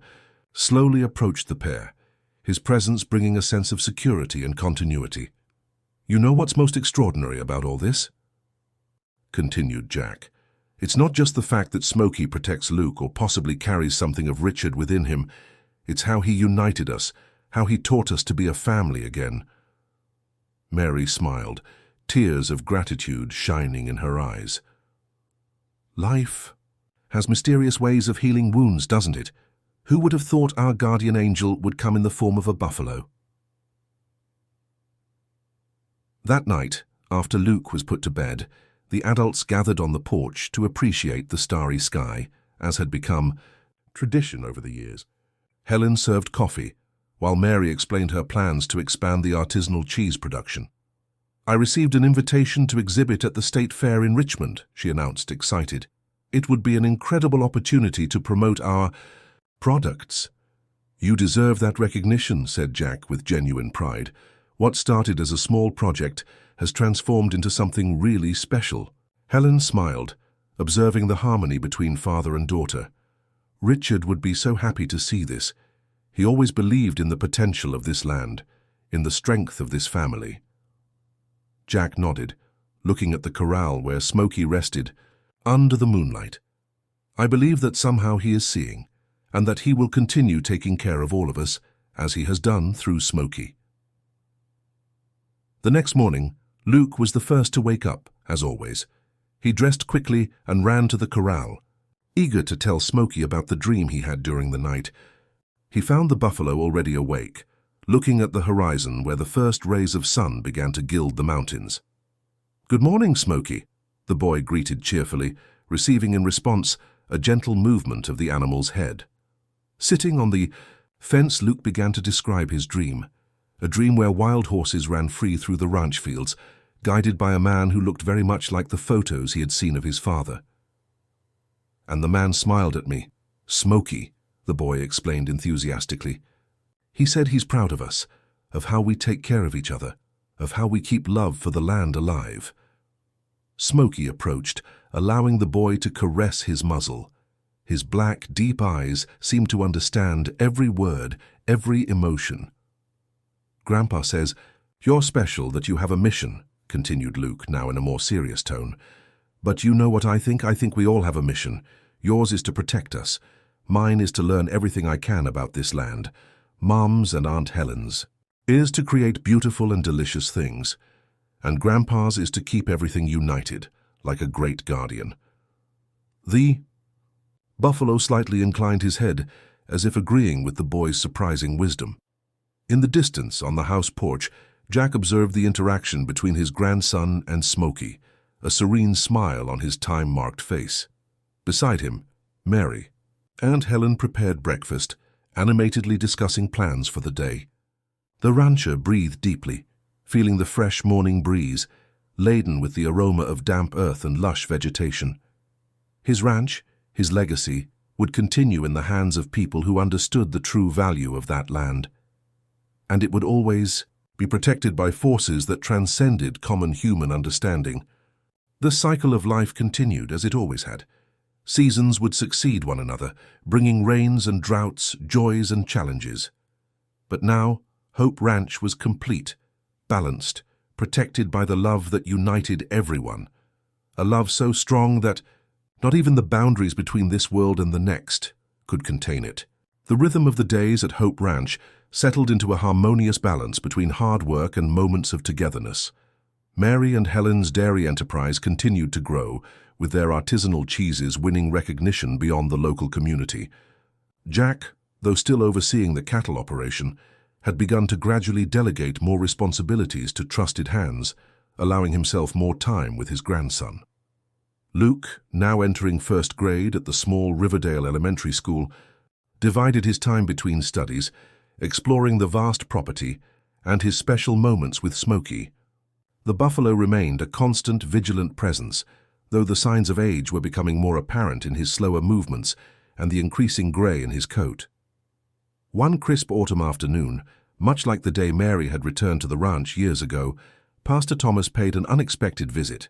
S1: slowly approached the pair, his presence bringing a sense of security and continuity. "You know what's most extraordinary about all this?" continued Jack. "It's not just the fact that Smokey protects Luke or possibly carries something of Richard within him. It's how he united us, how he taught us to be a family again." Mary smiled, tears of gratitude shining in her eyes. "Life has mysterious ways of healing wounds, doesn't it? Who would have thought our guardian angel would come in the form of a buffalo?" That night, after Luke was put to bed, the adults gathered on the porch to appreciate the starry sky, as had become tradition over the years. Helen served coffee, while Mary explained her plans to expand the artisanal cheese production. "I received an invitation to exhibit at the State Fair in Richmond," she announced, excited. "It would be an incredible opportunity to promote our products." "You deserve that recognition," said Jack with genuine pride. "What started as a small project has transformed into something really special." Helen smiled, observing the harmony between father and daughter. Richard would be so happy to see this. He always believed in the potential of this land, in the strength of this family. Jack nodded, looking at the corral where Smokey rested, under the moonlight. "I believe that somehow he is seeing, and that he will continue taking care of all of us, as he has done through Smokey." The next morning, Luke was the first to wake up, as always. He dressed quickly and ran to the corral, eager to tell Smokey about the dream he had during the night. He found the buffalo already awake, looking at the horizon where the first rays of sun began to gild the mountains. "Good morning, Smokey," the boy greeted cheerfully, receiving in response a gentle movement of the animal's head. Sitting on the fence, Luke began to describe his dream, a dream where wild horses ran free through the ranch fields, guided by a man who looked very much like the photos he had seen of his father. "And the man smiled at me. Smokey," the boy explained enthusiastically. "He said he's proud of us, of how we take care of each other, of how we keep love for the land alive." Smokey approached, allowing the boy to caress his muzzle. His black, deep eyes seemed to understand every word, every emotion. "Grandpa says, you're special, that you have a mission," continued Luke, now in a more serious tone. "But you know what I think? I think we all have a mission. Yours is to protect us. Mine is to learn everything I can about this land. Mom's and Aunt Helen's is to create beautiful and delicious things. And Grandpa's is to keep everything united, like a great guardian." The buffalo slightly inclined his head, as if agreeing with the boy's surprising wisdom. In the distance, on the house porch, Jack observed the interaction between his grandson and Smokey, a serene smile on his time-marked face. Beside him, Mary. Aunt Helen prepared breakfast, animatedly discussing plans for the day. The rancher breathed deeply, feeling the fresh morning breeze, laden with the aroma of damp earth and lush vegetation. His ranch, his legacy, would continue in the hands of people who understood the true value of that land. And it would always be protected by forces that transcended common human understanding. The cycle of life continued as it always had. Seasons would succeed one another, bringing rains and droughts, joys and challenges. But now, Hope Ranch was complete, balanced, protected by the love that united everyone. A love so strong that not even the boundaries between this world and the next could contain it. The rhythm of the days at Hope Ranch settled into a harmonious balance between hard work and moments of togetherness. Mary and Helen's dairy enterprise continued to grow, with their artisanal cheeses winning recognition beyond the local community. Jack, though still overseeing the cattle operation, had begun to gradually delegate more responsibilities to trusted hands, allowing himself more time with his grandson. Luke, now entering first grade at the small Riverdale Elementary School, divided his time between studies, exploring the vast property, and his special moments with Smokey. The buffalo remained a constant, vigilant presence, though the signs of age were becoming more apparent in his slower movements and the increasing grey in his coat. One crisp autumn afternoon, much like the day Mary had returned to the ranch years ago, Pastor Thomas paid an unexpected visit.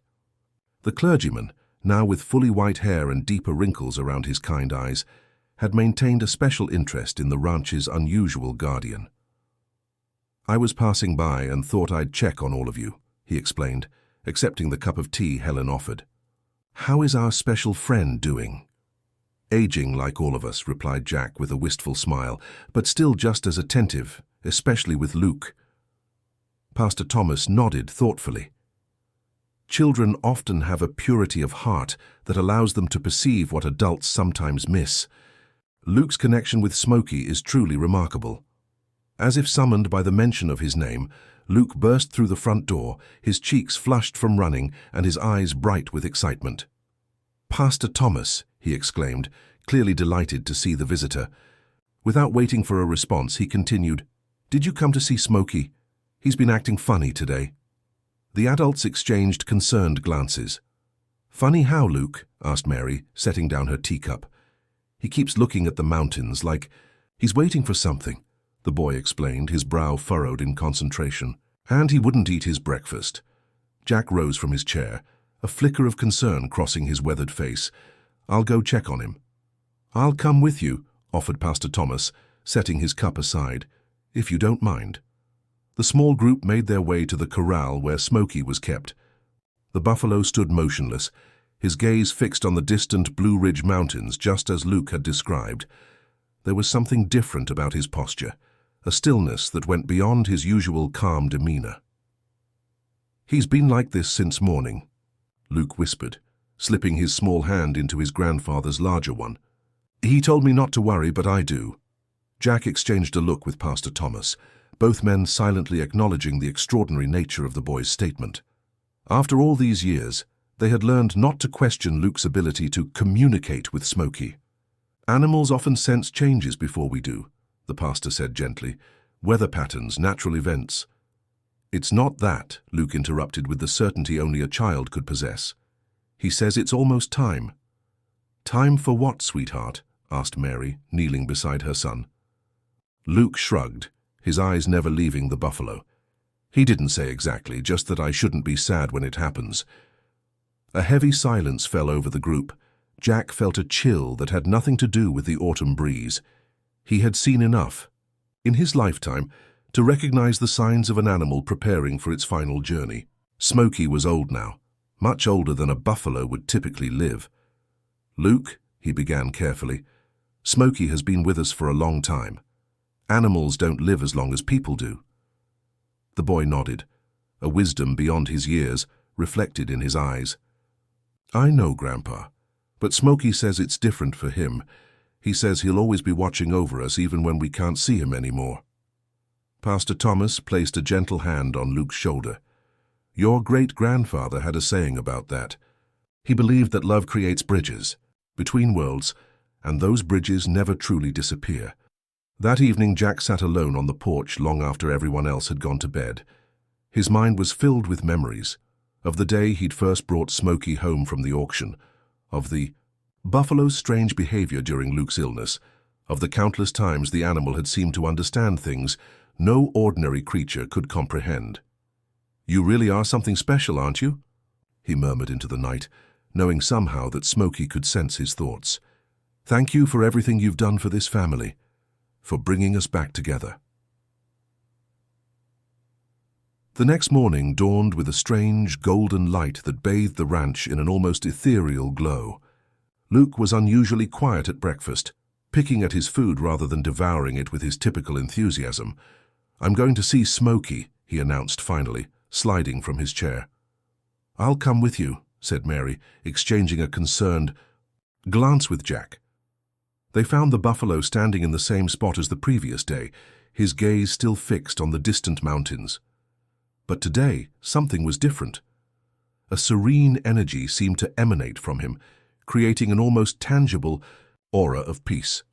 S1: The clergyman, now with fully white hair and deeper wrinkles around his kind eyes, had maintained a special interest in the ranch's unusual guardian. "I was passing by and thought I'd check on all of you," he explained, accepting the cup of tea Helen offered. "How is our special friend doing?" "Aging like all of us," replied Jack with a wistful smile, "but still just as attentive especially with Luke. Pastor Thomas nodded thoughtfully. Children often have a purity of heart that allows them to perceive what adults sometimes miss. Luke's connection with Smokey is truly remarkable. As if summoned by the mention of his name, Luke burst through the front door, his cheeks flushed from running and his eyes bright with excitement. "Pastor Thomas," he exclaimed, clearly delighted to see the visitor. Without waiting for a response, he continued, "Did you come to see Smokey? He's been acting funny today." The adults exchanged concerned glances. "Funny how, Luke?" asked Mary, setting down her teacup. "He keeps looking at the mountains like he's waiting for something," the boy explained, his brow furrowed in concentration. "And he wouldn't eat his breakfast." Jack rose from his chair, a flicker of concern crossing his weathered face. "I'll go check on him." "I'll come with you," offered Pastor Thomas, setting his cup aside, "if you don't mind." The small group made their way to the corral where Smokey was kept. The buffalo stood motionless, his gaze fixed on the distant Blue Ridge Mountains, just as Luke had described. There was something different about his posture, a stillness that went beyond his usual calm demeanor. "He's been like this since morning," Luke whispered, slipping his small hand into his grandfather's larger one. "He told me not to worry, but I do." Jack exchanged a look with Pastor Thomas, both men silently acknowledging the extraordinary nature of the boy's statement. After all these years, they had learned not to question Luke's ability to communicate with Smokey. "Animals often sense changes before we do," the pastor said gently. "Weather patterns, natural events." "It's not that," Luke interrupted with the certainty only a child could possess. "He says it's almost time." "Time for what, sweetheart?" asked Mary, kneeling beside her son. Luke shrugged, his eyes never leaving the buffalo. "He didn't say exactly, just that I shouldn't be sad when it happens." A heavy silence fell over the group. Jack felt a chill that had nothing to do with the autumn breeze. He had seen enough, in his lifetime, to recognize the signs of an animal preparing for its final journey. Smokey was old now, much older than a buffalo would typically live. "Luke," he began carefully, "Smokey has been with us for a long time. Animals don't live as long as people do." The boy nodded, a wisdom beyond his years reflected in his eyes. "I know, Grandpa, but Smokey says it's different for him. He says he'll always be watching over us even when we can't see him anymore." Pastor Thomas placed a gentle hand on Luke's shoulder. "Your great-grandfather had a saying about that. He believed that love creates bridges between worlds, and those bridges never truly disappear." That evening, Jack sat alone on the porch long after everyone else had gone to bed. His mind was filled with memories of the day he'd first brought Smokey home from the auction, of the buffalo's strange behavior during Luke's illness, of the countless times the animal had seemed to understand things no ordinary creature could comprehend. "You really are something special, aren't you?" he murmured into the night, knowing somehow that Smokey could sense his thoughts. "Thank you for everything you've done for this family, for bringing us back together." The next morning dawned with a strange golden light that bathed the ranch in an almost ethereal glow. Luke was unusually quiet at breakfast, picking at his food rather than devouring it with his typical enthusiasm. "I'm going to see Smokey," he announced finally, sliding from his chair. "I'll come with you," said Mary, exchanging a concerned glance with Jack. They found the buffalo standing in the same spot as the previous day, his gaze still fixed on the distant mountains. But today, something was different. A serene energy seemed to emanate from him, creating an almost tangible aura of peace.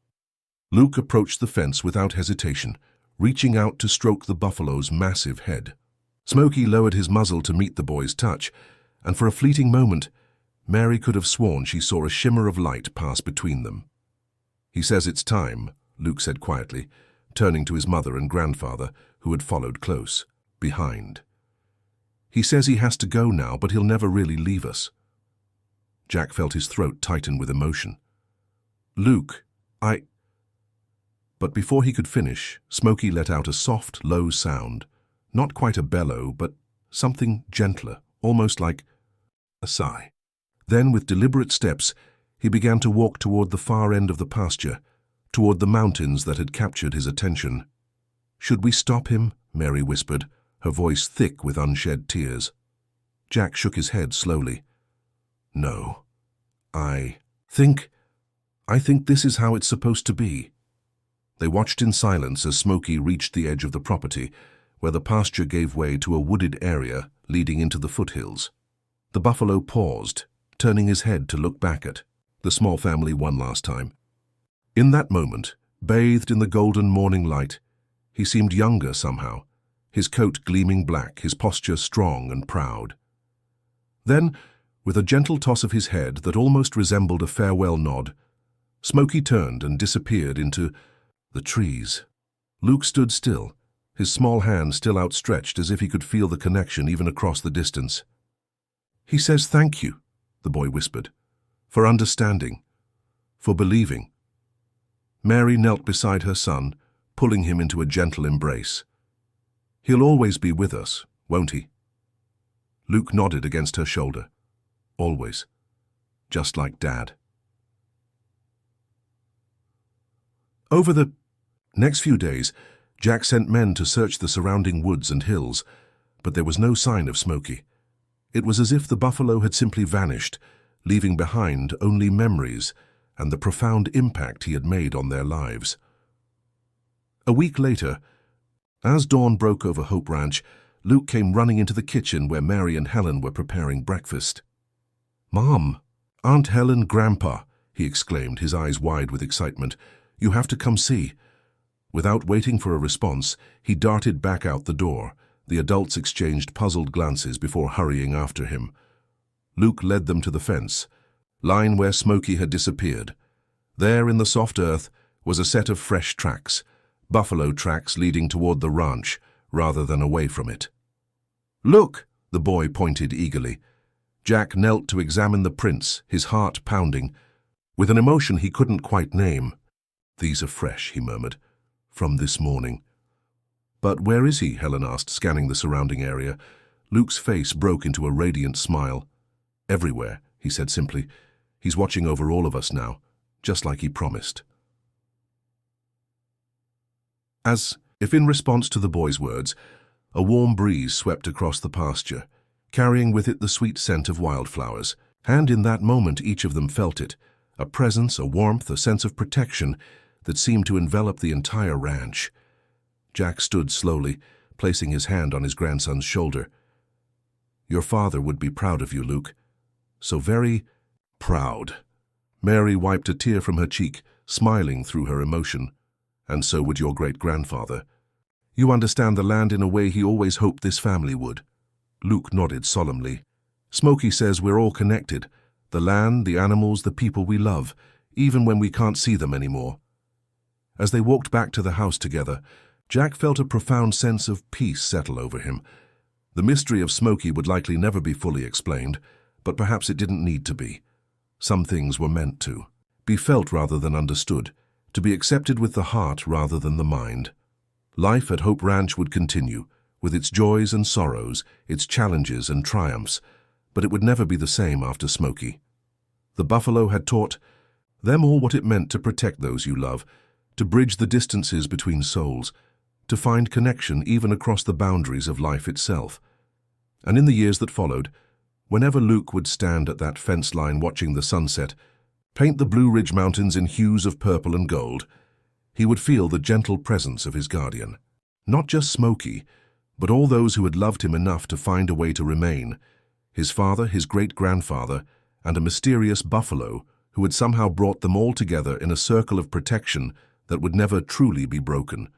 S1: Luke approached the fence without hesitation, reaching out to stroke the buffalo's massive head. Smokey lowered his muzzle to meet the boy's touch, and for a fleeting moment, Mary could have sworn she saw a shimmer of light pass between them. "He says it's time," Luke said quietly, turning to his mother and grandfather, who had followed close behind. "He says he has to go now, but he'll never really leave us." Jack felt his throat tighten with emotion. "Luke, But before he could finish, Smokey let out a soft, low sound, not quite a bellow, but something gentler, almost like a sigh. Then, with deliberate steps, he began to walk toward the far end of the pasture, toward the mountains that had captured his attention. "Should we stop him?" Mary whispered, her voice thick with unshed tears. Jack shook his head slowly. "No. I think this is how it's supposed to be." They watched in silence as Smokey reached the edge of the property, where the pasture gave way to a wooded area leading into the foothills. The buffalo paused, turning his head to look back at the small family one last time. In that moment, bathed in the golden morning light, he seemed younger somehow, his coat gleaming black, his posture strong and proud. Then, with a gentle toss of his head that almost resembled a farewell nod, Smokey turned and disappeared into the trees. Luke stood still, his small hand still outstretched as if he could feel the connection even across the distance. "He says thank you," the boy whispered, "for understanding, for believing." Mary knelt beside her son, pulling him into a gentle embrace. "He'll always be with us, won't he?" Luke nodded against her shoulder. "Always. Just like Dad." Over the next few days, Jack sent men to search the surrounding woods and hills, but there was no sign of Smokey. It was as if the buffalo had simply vanished, leaving behind only memories and the profound impact he had made on their lives. A week later, as dawn broke over Hope Ranch, Luke came running into the kitchen where Mary and Helen were preparing breakfast. "Mom, Aunt Helen, Grandpa," he exclaimed, his eyes wide with excitement. "You have to come see." Without waiting for a response, he darted back out the door. The adults exchanged puzzled glances before hurrying after him. Luke led them to the fence, line where Smokey had disappeared. There in the soft earth was a set of fresh tracks, buffalo tracks leading toward the ranch rather than away from it. "Look!" the boy pointed eagerly. Jack knelt to examine the prints, his heart pounding, with an emotion he couldn't quite name. "These are fresh," he murmured, "from this morning." "But where is he?" Helen asked, scanning the surrounding area. Luke's face broke into a radiant smile. "Everywhere," he said simply. "He's watching over all of us now, just like he promised." As if in response to the boy's words, a warm breeze swept across the pasture, carrying with it the sweet scent of wildflowers. And in that moment each of them felt it, a presence, a warmth, a sense of protection that seemed to envelop the entire ranch. Jack stood slowly, placing his hand on his grandson's shoulder. "Your father would be proud of you, Luke. So very proud." Mary wiped a tear from her cheek, smiling through her emotion. "And so would your great-grandfather. You understand the land in a way he always hoped this family would." Luke nodded solemnly. "Smokey says we're all connected. The land, the animals, the people we love, even when we can't see them anymore." As they walked back to the house together, Jack felt a profound sense of peace settle over him. The mystery of Smokey would likely never be fully explained, but perhaps it didn't need to be. Some things were meant to be felt rather than understood, to be accepted with the heart rather than the mind. Life at Hope Ranch would continue, with its joys and sorrows, its challenges and triumphs, but it would never be the same after Smokey. The buffalo had taught them all what it meant to protect those you love, to bridge the distances between souls, to find connection even across the boundaries of life itself. And in the years that followed, whenever Luke would stand at that fence line watching the sunset, paint the Blue Ridge Mountains in hues of purple and gold, he would feel the gentle presence of his guardian. Not just Smokey, but all those who had loved him enough to find a way to remain, his father, his great-grandfather, and a mysterious buffalo who had somehow brought them all together in a circle of protection that would never truly be broken.